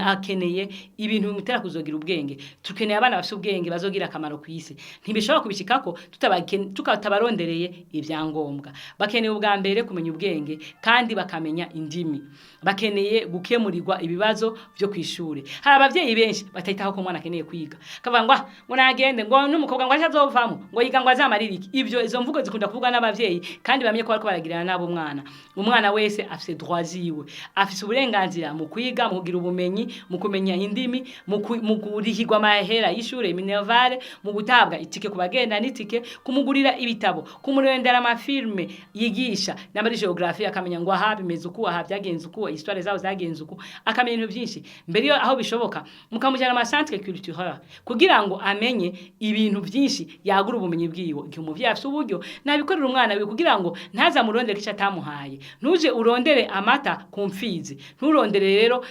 B: Akeneye ibintu bimutera kuzogira ubwenge. Tukeneye abana bafite ubwenge bazogira akamaro ku isi. Ntibishobora kubishikako tukatabarondereye ivyangombwa. Bakeneye ubwa mbere kumenya ubwenge kandi bakamenya indimi. Bakeneye gukemurirwa ibibazo byo kw'ishure. Hari abavyeyi benshi batahitaho ko umwana akeneye kwiga, kavuga ngo nagende ngo n'umukobwa ngo azovamo ngo yiga ngo azamarira iki. Ivyo izo mvugo zikunda kuvugwa n'abavyeyi kandi bamenye ko bariko baragirana nabo umwana. Umwana wese afise droit ziwe, afise uburenganzira mu kwiga, mu kugira ubumenyi mu kumenya indimi mu kurihirwa amahera y'ishure minervale mu gutabwa itike ku bagenda n'itike kumugurira ibitabo kumurendera amafilme yigisha n'amari geography akamenya ngo aha bimeze uku aha byagenze uku histoire zaho zagenze uku akamenya ibintu byinshi mbere yo aho bishoboka mukamujana ama centre culturel kugira ngo amenye ibintu byinshi yagura ubumenyi bwiwe igihe umuvyeyi afite uburyo nabikorera umwana we kugira ngo ntaza murondere kica atamuhaye ntuje urondere amata ku mfizi nturondere rero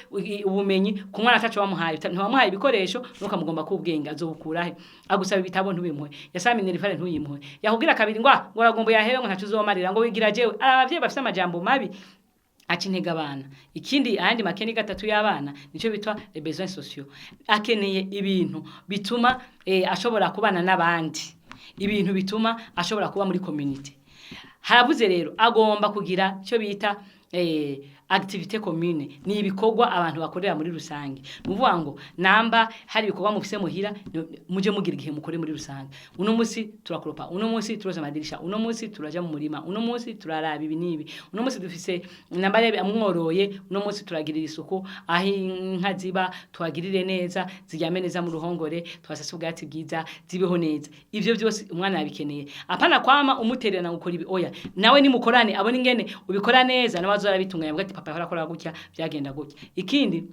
B: ubumenyi ku mwana atacu wamuhaye ntiwamuhaye ibikoresho nuko mugomba kubwenga azobukurahe agusaba ibitabo ntubimwe yasaba minervale ntuyimwe yakugira kabiri ngo aragombo yahewe ngo ntacu uzomarira ngo wigira jewe abavyeyi bafite amajambo mabi aca intege abana ikindi ayandi makeni gatatu y'abana nico bitwa les besoins sociaux akeneye ibintu bituma ashobora kubana n'abandi ibintu bituma ashobora kuba muri community harabuze rero agomba kugira cyo bita activité commune ni ibikorwa abantu bakorera muri rusange muvuga ngo namba hari ibikorwa mufise muhira muje mugira igihe mukore muri rusange uno musi turakoropa uno musi turoza amadirisha uno musi turaja mu murima uno musi turaraba ibi nibi uno musi dufise nambare amworoye uno musi turagirira isuku aho inka ziba twagirire neza ziryame neza mu ruhongore twasase ubwatsi bwiza zibeho neza ivyo byose umwana yabikeneye apana kwama umutererana gukora ibi oya nawe nimukorane abone ingene ubikora neza n'abazora bitunganya bwati papa akora gutya byagenda gutya ikindi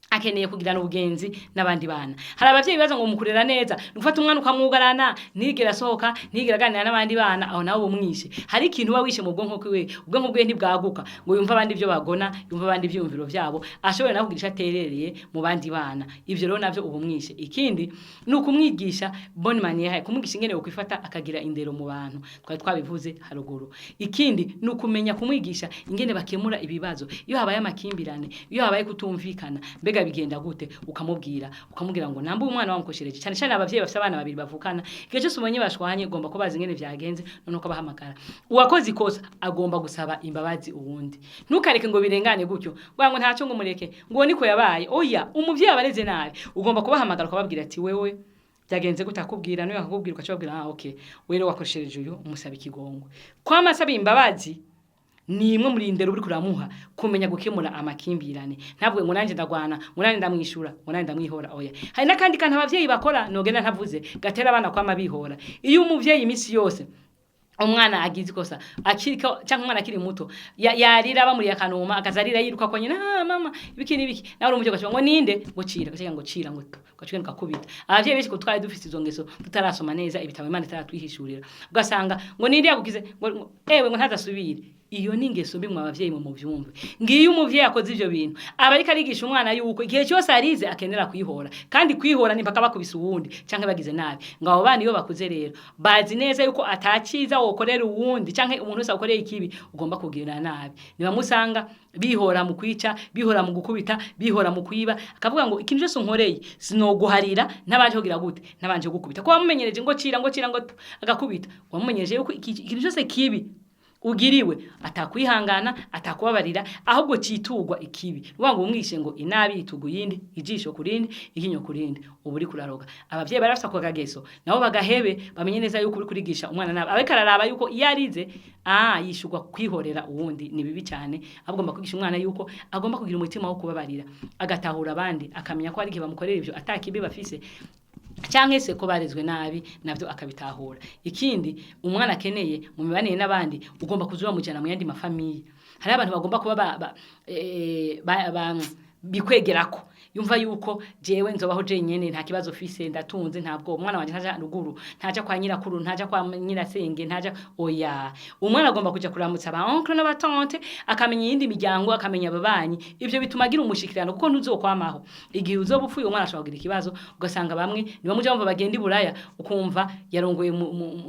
B: akeneye kugirana ubugenzi n'abandi bana hari abavyeyi baza ngo mukurera neza nufata umwana ukamwugarana ntigera sohoka ntigera ganira n'abandi bana aho nawo bumwishe hari ikintu wa wishe mu bwonko kwiwe ubwonko bwe ntibwaguka ngo yumva abandi byo bagona yumva abandi byumviro byabo ashobora naho kugirisha aterereye mu bandi bana ivyo rero navyo ubumwishe ikindi nuko umwigisha bonne manière kumwigisha ingene ukwifata akagira indero mu bantu twari twabivuze haruguru ikindi nuko umenya kumwigisha ingene bakemura ibibazo iyo habaye amakimbirane iyo habaye kutumvikana mbega bigenda gute ukamubwira ngo nambu umwana wamukoshereje cyane cyane abavyeyi bafite abana babiri bavukana igihe cyose umenye bashwanye ugomba kubaza ingene vyagenze none uko bahamagara uwakoze ikosa agomba gusaba imbabazi uwundi ntukareke ngo birengane gutyo ngo ntacyo ngo mureke ngo niko yabaye oya umuvyeyi abareze nabi ugomba kubahamagara ukababwira ati wewe byagenze gutakubwira niyo akakubwira ukacobwira okay were wakoshereje uyu umusaba ikigongwe kwa masaba imbabazi ni imwe muri indero uri kuramuha kumenya gukemura amakimbirane ntabwo ngo nanje ndagwana ngo nanje ndamwishura ngo nanje ndamwihora oya hari nakandi kantu abavyeyi bakora nogena ntavuze gatera abana kwa mabihora iyo umuvyeyi imisi yose umwana agize kosa akiriko cyangwa umwana akiri muto yarira bamuri yakanuma akazarira yiruka kwa nyina mama ibiki nibiki nawe umuvye gacho ngo ninde ngo cira gace ngo cira ngo gacho ngakubita abavyeyi benshi ko twari dufite izo ngeso tutarasoma neza ibitabo Imana itaratwihishurira ugasanga ngo ninde yagukize ngo ewe ngo ntazasubire iyo ni ingeso mbi mu abavyeyi mu muvyumve ngiye umuvyeyi akoze ivyo bintu abarika arigisha umwana yuko igihe cyose arize akenera kwihora kandi kwihora ni mpaka bakubise uwundi canke bagize nabi ngabo bana iyo bakuze rero bazi neza yuko ataciza wokorera uwundi canke umuntu wese akoreye ikibi ugomba kugira nabi niba musanga bihora mu kwica bihora mu gukubita bihora mu kwiba akavuga ngo ikintu cyose nkoreye sinoguharira nabanje kugira gute nabanje gukubita ko wamumenyereje ngo cira ngo agakubita wamumenyereje yuko ikintu cyose kibi ugiriwe atakwihangana atakubabarira ahubwo citugwa ikibi rubango umwishe ngo inabi itugu yindi ijisho kurindi ihinyo kurindi uburi kuraroga abavyeyi barafisa ko kageso nabo bagahebe bamenye neza yuko uri kurigisha umwana nabe abekararaba yuko yarize yishugwa kwihorera uwundi ni bibi cyane agomba kugisha umwana yuko agomba kugira umutima wo kubabarira agatahura abandi akamenya ko ari gihe bamukorera ivyo atakibi bafise canke se ko barezwe nabi navyo akabitahura ikindi umwana akeneye mu mibanire n'abandi ugomba kuzuba mujana mu yandi mafamiye hari abantu bagomba kuba bikwegerako yumva yuko jewe nzobaho jenyene nta kibazo fise ndatunze ntabwo umwana wanje ntaja ruguru ntaja kwa nyirakuru ntaja kwa nyirasenge ntaja oya umwana agomba kuja kuramutsa ba oncle n'abatante akamenya yindi miryango akamenya ababanyi ivyo bituma agira umushikirano kuko ntuzokwamaho igihe uzobupfuye umwana ashobora kugira ikibazo ugasanga bamwe niba muje bumva bagenda iburaya ukumva yarongoye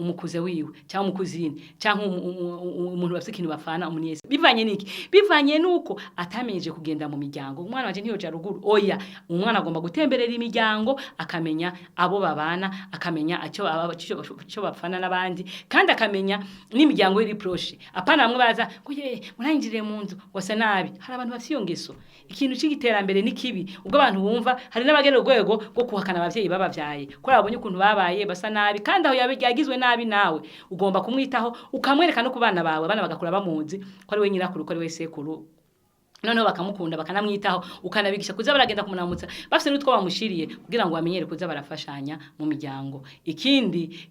B: umukuze wiwe cyangwa umukuzini cyangwa umuntu bafite ikintu bafana umuniyese bivanye niki bivanye nuko atamenyeje kugenda mu miryango umwana wanje ntiyoja ruguru oya umwana agomba gutemberera imiryango akamenya abo babana akamenya cyo bapfana n'abandi kandi akamenya n'imiryango iri proche apana bamwe baza kuye murangirire mu nzu wasa nabi hari abantu bafite iyo ngeso ikintu cy'igiterambere ni kibi ubwo abantu bumva hari n'abagera urwego rwo kuhakana abavyeyi babavyaye ko abonye ukuntu babaye basa nabi kandi aho yagizwe nabi nawe ugomba kumwitaho ukamwereka no kubana bawe abana bagakura bamuzi ko ari we nyirakuru ko ari we sekuru noneho bakamukunda bakanamwitaho ukanabigisha kuza baragenda kumunamutsa bafite n'utwo bamushiriye kugira ngo bamenyere kuza barafashanya mu miryango. Ikindi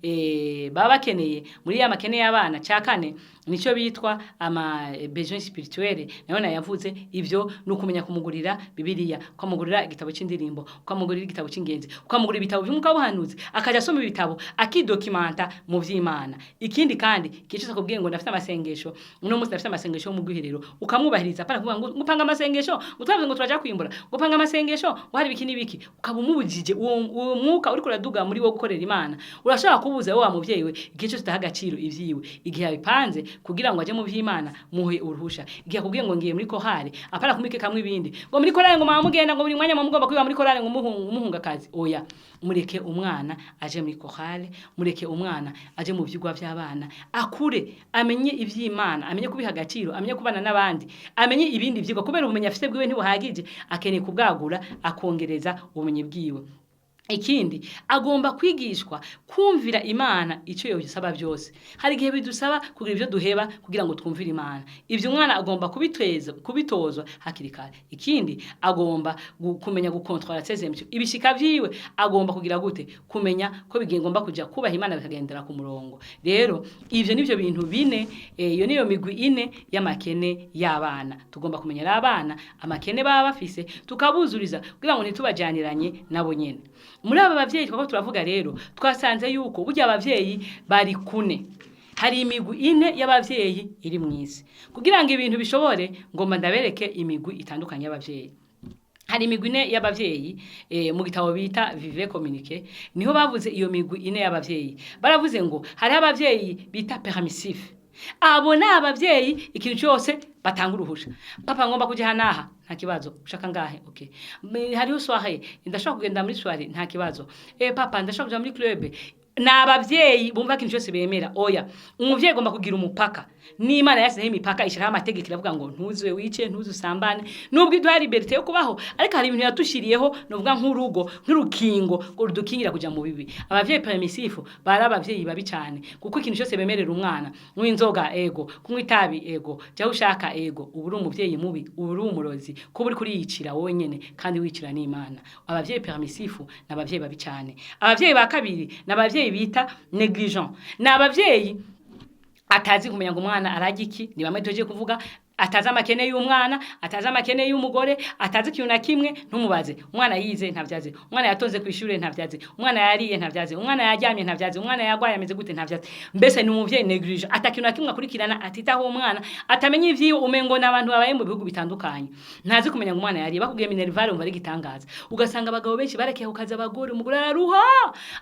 B: baba bakeneye muri ya makene y'abana cyakane nico bitwa ama besoins spirituels nayo nayavuze ivyo nukumenya kumugurira Bibiliya, ukamugurira igitabo c'indirimbo, ukamugurira igitabo c'ingenzi, ukamugurira ibitabo by'umuka buhanuzi, akaja asoma ibitabo akidokimanta mu vy'Imana. Ikindi kandi kicisha kubwiye ngo ndafite amasengesho uno munsi ndafite amasengesho mu bwihirero ukamwubahiriza para kuvuga ngo gupanga amasengesho utwavuze ngo turaja kwimbura gupanga amasengesho wari biki nibiki ukabumubujije uwo mwuka uri kuraduga muri wo gukorera Imana urashaka kubuza wowe muvyeyi we igihe cyo tutaha agaciro ivyiwe igihe yabipanze kugira ngo aje mu vy'Imana muhe uruhusha igihe akubwiye ngo ngiye muri kohare apara kumike kamwe ibindi ngo muri kohare ngo mamugenda ngo buri mwanya mugomba kwiba muri kohare ngo umuhunga kazi oya mureke umwana aje muri kohare mureke umwana aje mu vyigwa vy'abana akure amenye ivy'Imana amenye kubiha agaciro amenye kubana n'abandi amenye ibindi vyigwa kubera ubumenyi afite bwiwe ntibuhagije akeneye kubwagura akongereza ubumenyi bwiwe. Ikindi agomba kwigishwa kumvira Imana ico yosaba byose. Hari gihe bidusaba kugira ivyo duheba kugira ngo twumvire Imana. Ivyo umwana agomba kubitozwa hakiri kare. Ikindi agomba kumenya gukontrola sezemcyo. Ibishika vyiwe agomba kugira gute kumenya ko bigengomba kuja kubaha Imana bikagendera ku murongo. Rero ivyo nivyo bintu bine iyo niyo migwi ine y'amakene y'abana. Tugomba kumenyera abana amakene baba bafise tukabuzuriza kugira ngo ntitubajaniranye nabo nyene. Muri aba bavyeyi twako turavuga rero twasanze yuko burya abavyeyi bari kune. Hari imigwi ine y'abavyeyi iri mwisi. Kugira ngo ibintu bishobore ngomba ndabereke imigwi itandukanye y'abavyeyi. Hari imigwi ine y'abavyeyi mu gitabo bita Vivre Communiquer niho bavuze iyo migwi ine y'abavyeyi. Baravuze ngo hari abavyeyi bita permissif. Abo na abavyeyi ikintu cyose batanga uruhusha. Papa ngomba kuja hanaha nta kibazo ushaka ngahe okay. Hariho soirée ndashaka kugenda muri soirée nta kibazo. Papa ndashaka kuja muri club. Na abavyeyi bumva kintu cyose bemera oya umuvyeyi agomba kugira umupaka n'Imana yasizeho imipaka ishiraho amategeko iravuga ngo ntuzwe wice ntuzusambane nubwo idwa liberté yo kubaho ariko hari ibintu yatushiriyeho novuga nk'urugo nk'urukingo rudukingira kuja mu bibi. Abavyeyi permissifu bari abavyeyi babi cyane kuko ikintu cyose bemerera umwana n'inzoga ego kunywa itabi ego jya ushaka ego uburi umuvyeyi mubi uburi umurozi kuba uri kuriyicira wowe nyene kandi wicira n'Imana. Abavyeyi permissifu n'abavyeyi babi cyane. Abavyeyi ba kabiri n'abavyeyi bita negligent n'abavyeyi atazi kumenya ngo umwana aragiki ni bamwe toje kuvuga ataza amakene y'umwana ataza amakene y'umugore atazi ikintu na kimwe ntumubaze umwana yize ntavyaze umwana yatonze ku ishure ntavyaze umwana yariye ntavyaze umwana yaryamye ntavyaze umwana yagwaye ameze gute ntavyaze mbese ni umuvyeyi neglige atakintu na kimwe akurikirana atitaho umwana atamenye ivyiwe umengo n'abantu babaye mu bihugu bitandukanye ntazi kumenya ngo umwana yariye bakubwiye minervale umva ari gitangaza ugasanga abagabo benshi barekeye kukaza abagore umugore araruha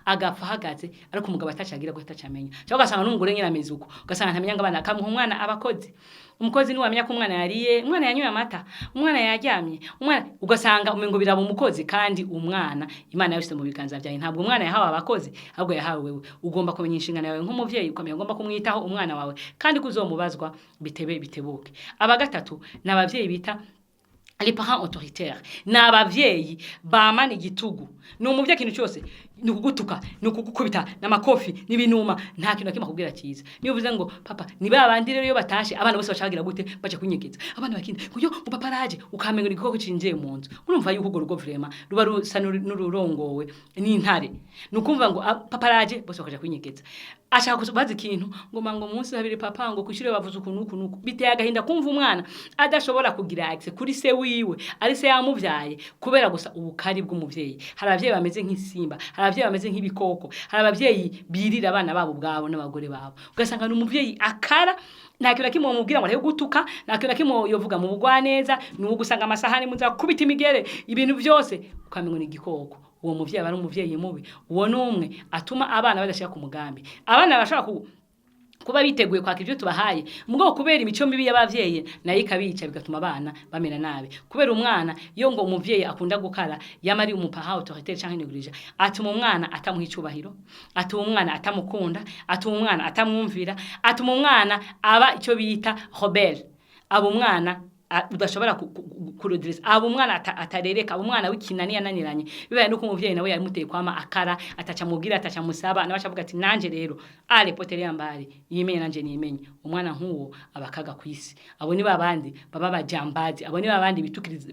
B: agapfa hagaze ariko umugabo atacagira gute atacamenya cyangwa ugasanga n'umugore nyina ameze uko ugasanga ntamenya ngo abana akamuha umwana abakozi umukozi ni wamenya ko umwana yariye umwana yanyoye amata umwana yaryamye umwana ugasanga umengo biraba umukozi kandi umwana Imana yashyize mu biganza byawe ntabwo umwana yahawe abakozi ahubwo yahawe wewe ugomba kumenya inshingano yawe nk'umuvyeyi ukamenya ugomba kumwitaho umwana wawe kandi kuzomubazwa bitebuke. Abagatatu n'abavyeyi bita les parents autoritaires n'abavyeyi bamana igitugu n'umuvye kintu cyose nukugutuka nukugukubita n'amakofi n'ibinuma nta kintu nakimwe kubwira cyiza niyo uvuze ngo papa ni babandi rero yo batashe abana bose bacagira gute baje kunyegeza abana bakindi kuyo papa raje ukamenga ni gikoko cinjiye mu nzu urumva yuko ugo rugo vrema ruba rusa n'ururongowe n'intare nukumva ngo papa raje bose bakaja kunyegeza ashaka kubaza ikintu ngo mango munsi habiri papa ngo kwishire bavuze ukuntu biteye agahinda kumva umwana adashobora kugira access kuri se wiwe ari se yamuvyaye kubera gusa ubukari bw'umuvyeyi. Hari abavyeyi bameze nk'isimba hari abavyeyi bameze nk'ibikoko hari abavyeyi birira abana babo bwabo n'abagore babo ugasanga n'umuvyeyi akara nta kintu kimwe mubwira ngo gutuka nta kintu kimwe yovuga mu bugwaneza n'uwo gusanga amasahani muza kubita imigere ibintu byose ukamengo ni igikoko. Uwo muvyeyi aba ari umuvyeyi mubi uwo numwe atuma abana badashaka ku mugambi abana bashaka kuba biteguye kwaka ivyo tubahaye mugabo kubera imico mibi y'abavyeyi nayo ikabica bigatuma abana bamera nabi kubera umwana iyo ngo umuvyeyi akunda gukara yamari umupaha autorité canke neglige atuma umwana atamuha icubahiro atuma umwana atamukunda atuma umwana atamwumvira atuma umwana aba ico bita rebelle abo umwana udashobora kurodress abo umwana atarereka abo umwana w'ikinani yananiranye bibaye nuko umuvyeyi nawe yamuteye kwama akara ataca mubwira ataca musaba nawe acavuga ati nanje rero ale potere yambari yimenye nanje nimenye umwana nkuwo abakaga kwisi abo ni babandi baba bajambazi abo ni babandi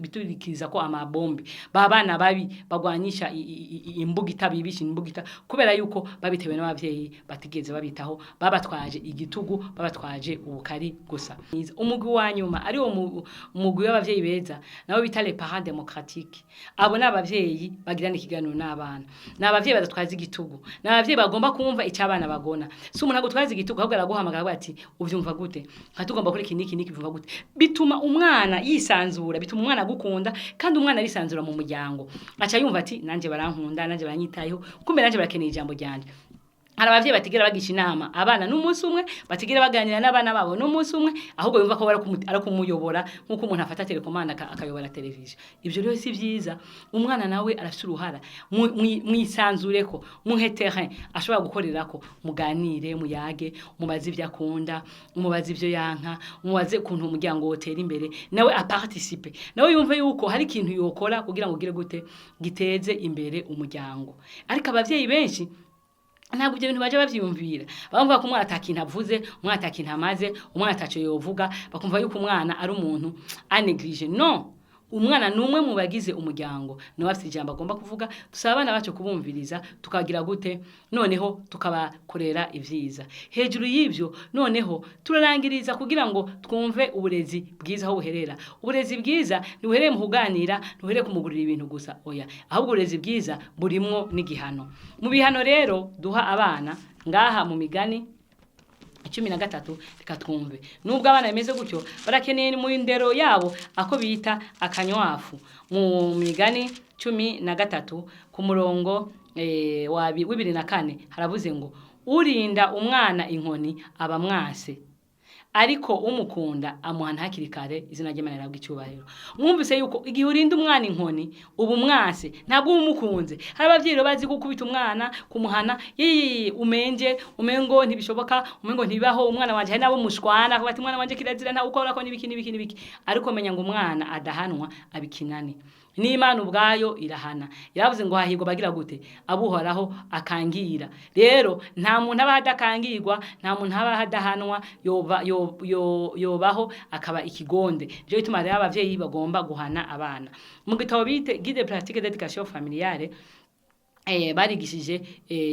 B: biturikiriza ko amabombe babana babi bagwanyisha imbuga itabibisha imbuga kubera yuko babitewe n'abavyeyi batigeze babitaho babatwaje igitugu babatwaje ubukari gusa umugwi wa nyuma ari wo umugwi w'abavyeyi beza nabo bita les parents démocratiques abo n'abavyeyi bagirana ikiganiro n'abana n'abavyeyi badatwaza igitugu n'abavyeyi bagomba kumva icabana bagona si umuntu agutwaza igitugu ahubwo araguhamagara ati uvyumva gute tugomba kuri kiniki vyumva gute bituma umwana yisanzura bituma umwana gukunda kandi umwana arisanzura mu muryango aca yumva ati nanje barankunda nanje baranyitayeho kumbe nanje barakeneye ijambo ryanje hari abavyeyi batigera bagisha inama abana n'umunsi umwe batigera baganira n'abana babo n'umunsi umwe ahubwo yumva ko ari kumuyobora nkuko umuntu afata telekomanda akayobora televiziyo ivyo rero si vyiza umwana nawe arafite uruhara mwisanzureko muhe terrain ashobora gukorerako muganire muyage mubaze ivyo akunda mubaze ivyo yanka mubaze ukuntu umuryango wotera imbere nawe aparticipe nawe yumve yuko hari ikintu yokora kugira ngo ugire gute giteze imbere umuryango ariko abavyeyi benshi ntabwo ibyo bintu baje bavyumvira bamvuga ko umwana atakintu avuze umwana atakintu amaze umwana ataco yovuga bakumva yuko umwana ari umuntu aneglige no umwana numwe mu bagize umuryango no bafite ijambo agomba kuvuga dusaba abana bacu kubumviriza tukagira gute noneho tukabakorera ivyiza hejuru y'ivyo noneho turarangiriza kugira ngo twumve uburezi bwiza aho buherera uburezi bwiza ntibuhereye mu kuganira ntibuhereye kumugurira ibintu gusa oya ahubwo uburezi bwiza burimwo n'igihano mu bihano rero duha abana ngaha mu migani 13 reka twumve nubwo abana bemeze gutyo barakeneye mu indero yabo ako bita akanywafu mu migani 13 ku murongo wa 24 haravuze ngo urinda umwana inkoni aba mwase ariko umukunda amuhana hakiri kare izina ry'Imana rabwa icyubahiro mwumvise yuko igihe urinda umwana inkoni ubu mwase ntabwo umukunze hari abavyeyi bazi gukubita umwana kumuhana umengo ntibishoboka umengo ntibaho umwana wanje hari nabo mushwana ko bati umwana wanje kirazira nta ukora ko nibiki ariko menya ngo umwana adahanwa abikinane n'Imana ubwayo irahana yavuze ngo hahirwa bagira gute abuhoraho akangira rero nta muntu aba hadakangirwa nta muntu aba hadahanwa yobaho akaba ikigonde je bituma rero abavyeyi bagomba guhana abana mu gitabo bite guide pratique d'éducation familiale barigishije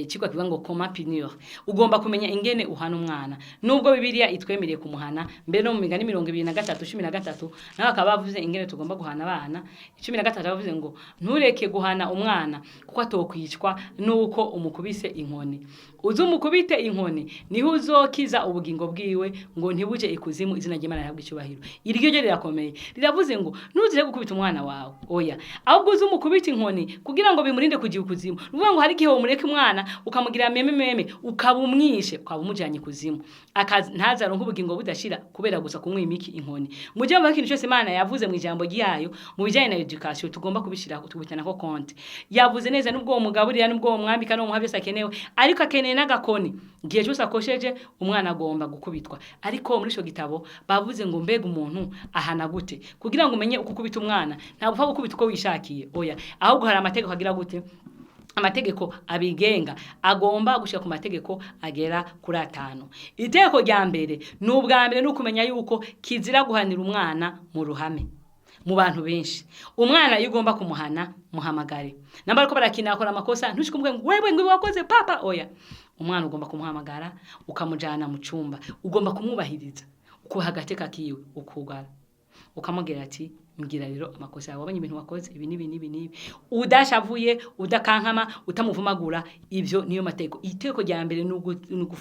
B: cigwa kivuga ngo comment punir ugomba kumenya ingene uhana umwana nubwo bibiliya itwemereye kumuhana mbere no mu migani 23:13 naho akaba bavuze ingene tugomba guhana abana 13 bavuze ngo ntureke guhana umwana kuko atokwicwa nuko umukubise inkoni umukubite inkoni niho uzokiza ubugingo bwiwe ngo ntibuje ikuzimu izina ry'Imana yabwe icyubahiro iryo ryo rirakomeye riravuze ngo ntuzire gukubita umwana wawe oya ahubwo umukubite inkoni kugira ngo bimurinde kugira ikuzimu nuvuga ngo hari gihe umureke umwana ukamugira meme ukabumwishe ukabumujanye kuzimu ntazaronka ubugingo budashira kubera gusa kumwimiki inkoni muje mu kintu cyose Imana yavuze mu ijambo ryayo mu bijanye na education tugomba kubishira tubitana ko konti yavuze neza nubwo uwo mugaburira nubwo uwo mwambika no muha byose akenewe ariko akeneye n'agakoni gihe cyose akosheje umwana agomba gukubitwa ariko muri ico gitabo bavuze ngo mbega umuntu ahana gute kugira ngo umenye uko kubita umwana nta gupfa gukubita uko wishakiye oya ahubwo hari amategeko agira gute amategeko abigenga agomba gushika ku mategeko agera kuri 5 itegeko rya mbere n'ubwa mbere n'ukumenya yuko kizira guhanira umwana mu ruhame mu bantu benshi umwana yigomba kumuhana muhamagare namba ariko barakina akora amakosa ntushikumbwe ngo wewe ngo wakoze papa oya umwana ugomba kumuhamagara ukamujana mu cumba ugomba kumwubahiriza uko hagateka kiwe ukugara ukamubwira ati mbwira rero amakosa yawe abanye ibintu wakoze ibi nibi udashavuye udakankama utamuvumagura ivyo niyo mateko iteko rya mbere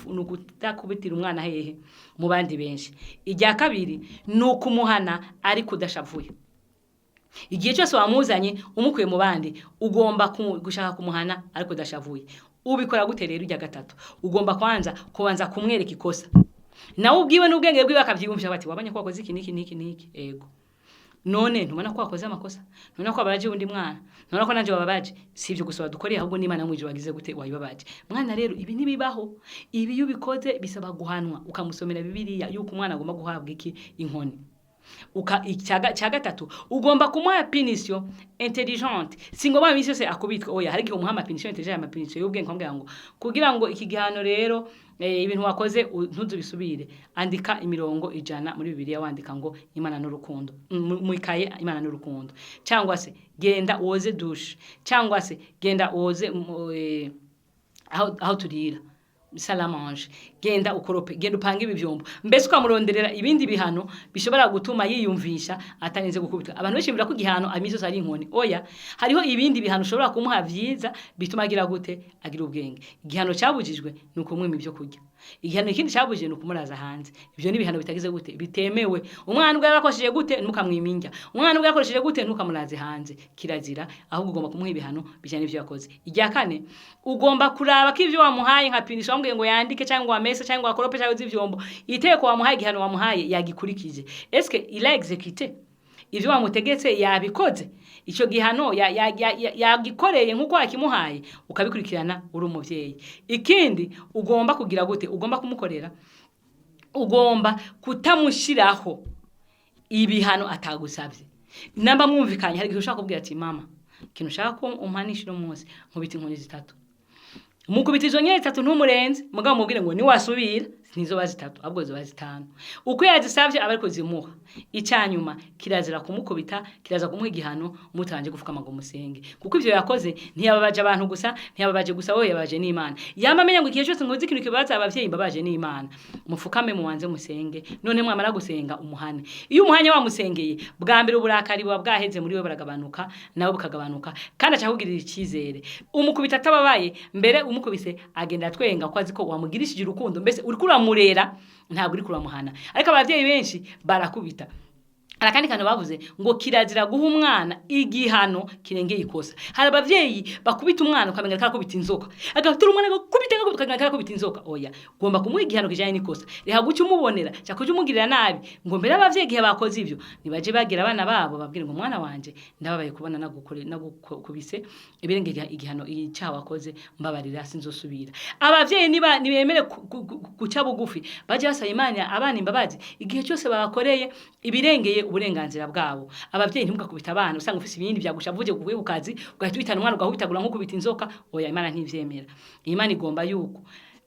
B: nugutakubitira umwana hehe mu bandi benshi ijya kabiri nukumuhana ari kudashavuye igihe cyose wamuzanye umukuye mu bandi ugomba gushaka kumuhana ariko dashavuye ubikora gute rero ijya gatatu ugomba kubanza kumwereka ikosa nawe ubwiwe n'ubwenge bwiwe akavyiyumvisha bati wabanye ko wakoze iki ego none ntumana ko wakoze amakosa none ko abaje undi mwana none ko nanje bababaje sivyo gusaba dukoreye ahubwo n'Imana mwije wagize gute wayibabaje mwana rero ibi nibibaho ibi yubikoze bisaba guhanwa ukamusomera bibiliya yuko umwana agomba guhabwa iki inkoni cya gatatu ugomba kumuha pinisio intelligente singo ba misi yose akubitwe oya hari gihe umuha amapinisio intelligente amapinisio y'ubwenge kwambwira ngo kugira ngo iki gihano rero ibintu wakoze ntuzubisubire andika imirongo 100 muri Bibiliya wandika ngo Imana n'urukundo mwikaye Imana n'urukundo cyangwa se genda woze douche cyangwa se genda woze aho turira salamanje genda ukorope genda upanga ibivyombo mbese ukamuronderera ibindi bihano bishobora gutuma yiyumvisha atarinze gukubitwa abantu bashimira ko igihano amizo ari inkoni oya hariho ibindi bihano ushobora kumuha vyiza bituma agira gute agira ubwenge igihano cyabujijwe nuko umwe mivyo kurya igihano ikindi cyabujije nuko muraza hanze ivyo ni bihano bitagize gute bitemewe umwana ubwo yarakoresheje gute ntukamwiminja umwana ubwo yakoresheje gute ntukamuraze hanze kirazira ahubwo ugomba kumuha ibihano bijyana n'ivyo yakoze ijya kane ugomba kuraba ko ivyo wamuhaye nka pinisho wambwiye ngo yandike cyangwa amese cyangwa akorope cyangwa ivyombo iteko wamuhaye igihano wamuhaye yagikurikije eske il a exécuté ivyo wamutegetse yabikoze ico gihano yagikoreye nkuko akimuhaye ukabikurikirana uri umuvyeyi ikindi ugomba kugira gute ugomba kumukorera ugomba kutamushiraho ibihano atagusavye namba mwumvikanye hari gihe ushaka kubwira ati mama kintu ushaka ko umpanisha no munsi nkubita inkoni 3 mukubita izo nyeri 3 ntumurenze mugabo mubwire ngo ni wasubira nizo bazitatu abwo zo bazitanu uko yazisavye abariko zimuha icyanyuma kirazira kumukubita kiraza kumuha igihano mutanje gufuka amago musenge kuko ivyo yakoze ntiyababaje abantu gusa ntiyababaje gusa wowe yabaje n'Imana yamamenye ngo ikihe cyose ngozi ikintu kibaza abavyeyi imbabaje n'Imana mufukame muwanze musenge none mwamara gusenga umuhane iyo umuhanye wamusengeye bwa mbere uburakari buba bwaheze muri we baragabanuka nawe bukagabanuka kandi acakugirira ikizere umukubita atababaye mbere umukubise agenda twenga kwazi ko wamugirishije urukundo mbese uri murera ntabwo uri kuramuhana ariko abavyeyi benshi barakubita arakandi kantu bavuze ngo kirazira guha umwana igihano kirengeye ikosa hari abavyeyi bakubita umwana ukamenga karakubita inzoka agatura umwana gukubita karakubita inzoka oya ugomba kumuha igihano kijanye n'ikosa reha gucyo umubonera cyakuje umugirira nabi ngo mbere abavyeyi gihe bakoze ivyo nibaje bagira abana babo babwira ngo umwana wanje ndababaye kubona nagukubise ibirengeye igihano icyaha wakoze mbabarira sinzosubira abavyeyi nibemere guca bugufi baje basaba Imana abana imbabazi igihe cyose babakoreye ibirengeye uburenganzira bwabo abavyeyi ntimugakubita abana usanga ufise ibindi byagushavuje kuguye ukazi ugahita witana umwana ugahitagura nko kubita inzoka oya Imana ntivyemera Imana igomba yuko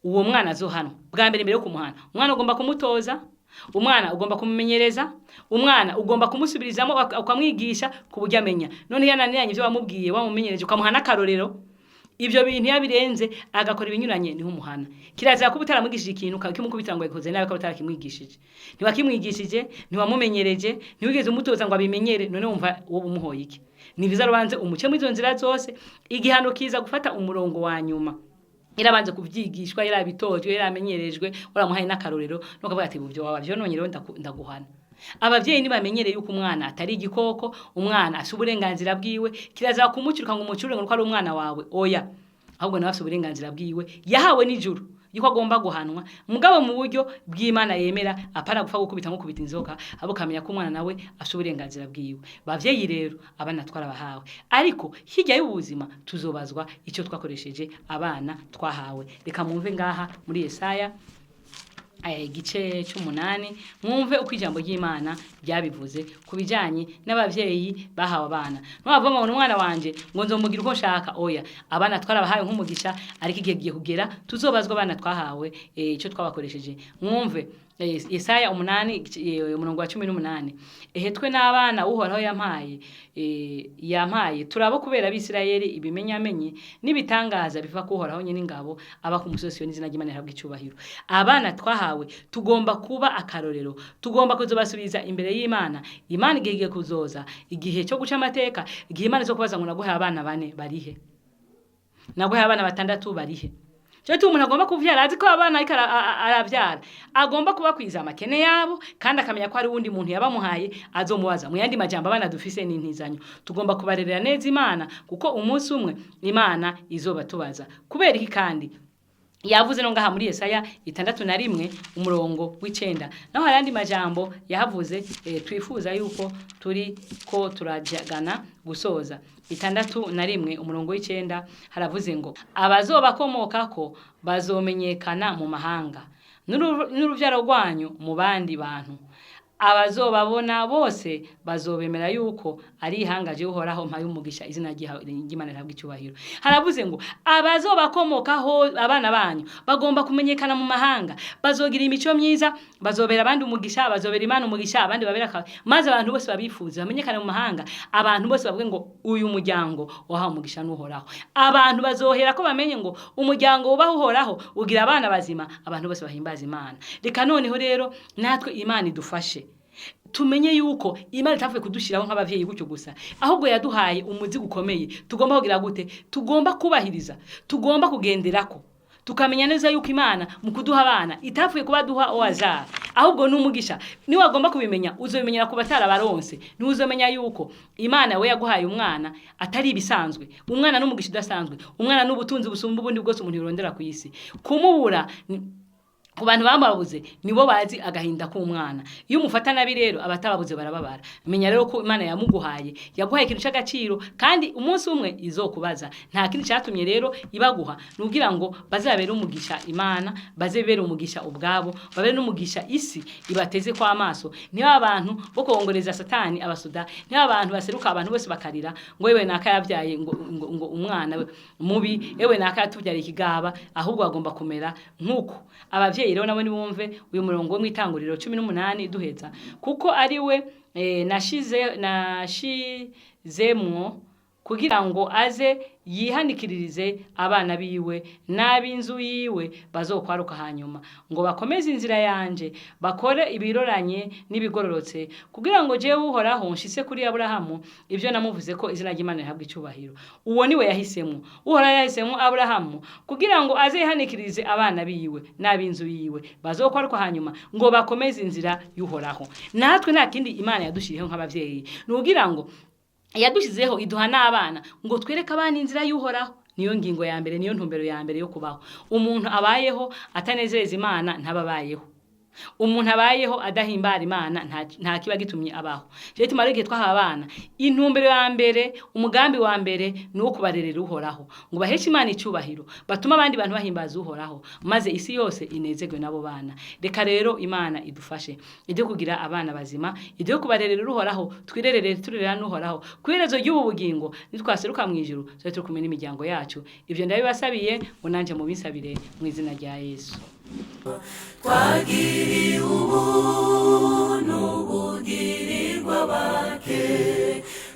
B: uwo mwana azohano bwa mbere yo kumuhana umwana ugomba kumutoza umwana ugomba kumumenyereza umwana ugomba kumusubirizamo ukamwigisha kuburyo amenya none yananiranye ivyo wamubwiye wamumenyereje ukamuhana karorero ivyo bintu yabirenze agakora ibinyuranye niho umuhana kirazira kubutara mwigishije ikintu kakimukubitira ngo yakoze nawe kabutara kimwigishije ntiwakimwigishije ntiwamumenyereje ntiwigeze umutoza ngo abimenyere none wumva wo umuhoye iki nibiza rubanze umuce mu izo nzira zose igihano kiza gufata umurongo wa nyuma irabanze kuvyigishwa irabitojwe iramenyerejwe uramuhaye n'akarorero no kavuga ati buvyo wawe byo nonye rero ndaguhana abavyeyi nibamenyereye yuko umwana atari igikoko umwana afite uburenganzira bwiwe kiraza kumucirika ngo umucure ngo ari umwana wawe oya ahubwo nawe afite uburenganzira bwiwe yahawe n'ijuru yuko agomba guhanwa mugabo mu buryo bw'Imana yemera apana gupfa gukubita nko kubita inzoka abo kamenya ko umwana nawe afite uburenganzira bwiwe bavyeyi rero abana twarabahawe ariko hirya y'ubuzima tuzobazwa icyo twakoresheje abana twahawe reka mwumve ngaha muri Yesaya igice cy'umunani mwumve uko ijambo ry'Imana ryabivuze kubijanye n'abavyeyi bahawe abana nwavuga ngo umwana wanje ngo nzomugira uko nshaka oya abana twarabahaye nk'umugisha ariko igihe giye kugera tuzobazwa abana twahawe icyo twabakoresheje mwumve Yesaya 8 umurongo wa 18 ehetwe n'abana uhoraho yampaye turabo kubera abisirayeli ibimenyamenye nibitangaza biva ko uhoraho nyine ingabo aba ku musozi y'izina ry'Imana habwa icubahiro abana twahawe tugomba kuba akarorero tugomba kuzobasubiza imbere y'Imana Imana igiye kuzoza igihe cyo guca amateka igihe Imana zo kubaza ngo naguhe abana 4 barihe naguhe abana 6 barihe cyo umuntu agomba kuvyara azi ko abana ariko aravyara agomba kuba kwiza amakene yabo kandi akamenya ko ari wundi muntu yabamuhaye azomubaza mu yandi majambo abana dufise n'intizanyo tugomba kubarerera neza Imana kuko umunsi umwe Imana izoba tubaza kubera iki kandi yavuze no ngaha muri Yesaya 6:1 umurongo w'9 naho harandi majambo yahavuze twifuza yuko turi ko turajagana gusoza 6:1 umurongo w'9 haravuze ngo abazobakomokako bazomenyekana mu mahanga n'uruvyaro rwanyu mu bandi bantu abazobabona bose bazobemera yuko ari ihangaje uhoraho mpaye umugisha izina ry'Imana rihabwa icyubahiro. Haravuze ngo abazobakomokaho abana banyu bagomba kumenyekana mu mahanga, bazogira imico myiza, bazobera abandi umugisha, bazobera Imana umugisha, abandi babera maze abantu bose babifuza bamenyekane mu mahanga, abantu bose bavuge ngo uyu muryango wahawe umugisha n'uhoraho. Abantu bazohera ko bamenye ngo umuryango ubaho uhoraho ugira abana bazima, abantu bose bahimbaza Imana. Reka noneho rero natwe Imana idufashe tumenye yuko Imana itavuye kudushiraho nk'abavyeyi gutyo gusa, ahubwo yaduhaye umuzi gukomeye tugomba kugira gute, tugomba kubahiriza, tugomba kugenderako, tukamenya neza yuko Imana mu kuduha abana itavuye kuba duha oazara, ahubwo n'umugisha. Ni wagomba kubimenya, uzobimenyera ku batarabaronse, ni uzomenya yuko Imana we yaguhaye umwana atari ibisanzwe, umwana n'umugisha udasanzwe, umwana n'ubutunzi busumba ubundi bwose umuntu yorondera ku isi. Kumubura ku bantu bamubabuze nibo bazi agahinda k'umwana. Iyo umufata nabi rero abatababuze barababara. Menya rero ko Imana yamuguhaye, yaguhaye ikintu cy'agaciro kandi umunsi umwe izokubaza. Nta kindi cyatumye rero ibaguha nugira ngo bazabere umugisha Imana, bazebere umugisha ubwabo, babere n'umugisha isi ibateze kwa amaso. Niba abantu bo kongoreza Satani abasuda, niba abantu baseruka abantu bose bakarira ngo yewe naka yabyaye ngo umwana we mubi, yewe naka yatubyara ikigaba, ahubwo agomba kumera nkuko abavyeyi rero nabo nibumve uyu murongo wo mwitanguriro 18 duheza, kuko ari we nashizemwo kugira ngo aze yihanikiririze abana biwe n'ab'inzu yiwe bazokwaruka hanyuma, ngo bakomeze inzira yanje, bakore ibiroranye n'ibigororotse, kugira ngo jewe uhoraho nshise kuri Aburahamu ibyo namuvuze ko izina ry'Imana rihabwa icyubahiro. Uwo niwe yahisemo, uhoraho yahisemo Aburahamu kugira ngo aze yihanikiririze abana biwe n'ab'inzu yiwe bazokwaruka hanyuma, ngo bakomeze inzira y'uhoraho. Natwe nta kindi Imana yadushiriyeho nk'abavyeyi, nugira ngo yadushizeho iduha n'abana ngo twereke abana inzira y'uhoraho. Niyo ngingo ya mbere, niyo ntumbero ya mbere yo kubaho. Umuntu abayeho atanezeza Imana ntababayeho. Umuntu abayeho adahimbara Imana nta kiba gitumye abaho. Je tumarege twaha abana intumbero ya mbere, umugambi wa mbere no kubarerera uhoraho, ngo baheshe Imana icyubahiro, batuma abandi bantu bahimbaza uhoraho, maze isi yose inezegwe nabo bana. Reka rero Imana idufashe ide kugira abana bazima, ide kubarerera uhoraho, twirerere turerera n'uhoraho, kwirezo y'ubu bugingo nitwaseruka mu ijuru zo turi kumwe n'imiryango yacu. Ivyo ndabibasabiye ngo nanje mu binsabire mu izina rya Yesu.
A: Twagiriwe ubuntu bugirirwa bake,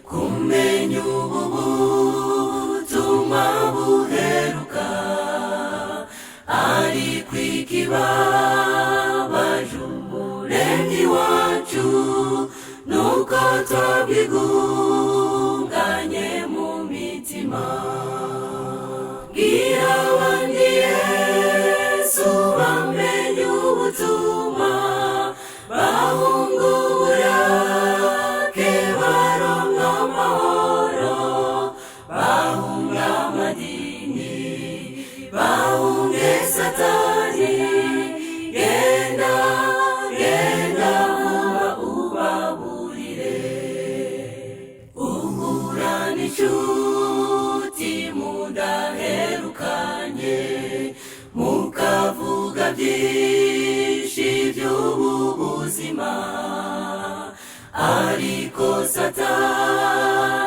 A: kumenya ubutumwa buheruka, ariko ikibabaje Umuremyi wacu nuko twabwigunganye mu mitima. Bwira abandi Yesu bamenye ubutumwa, bahunga uburake baronka amahoro, bahunga amadini, bahunge Satani. Genda vuba ubaburire, uhura n'inshuti mudaherukanye, mukavuga byinshi by'ubu buzima, ariko Satani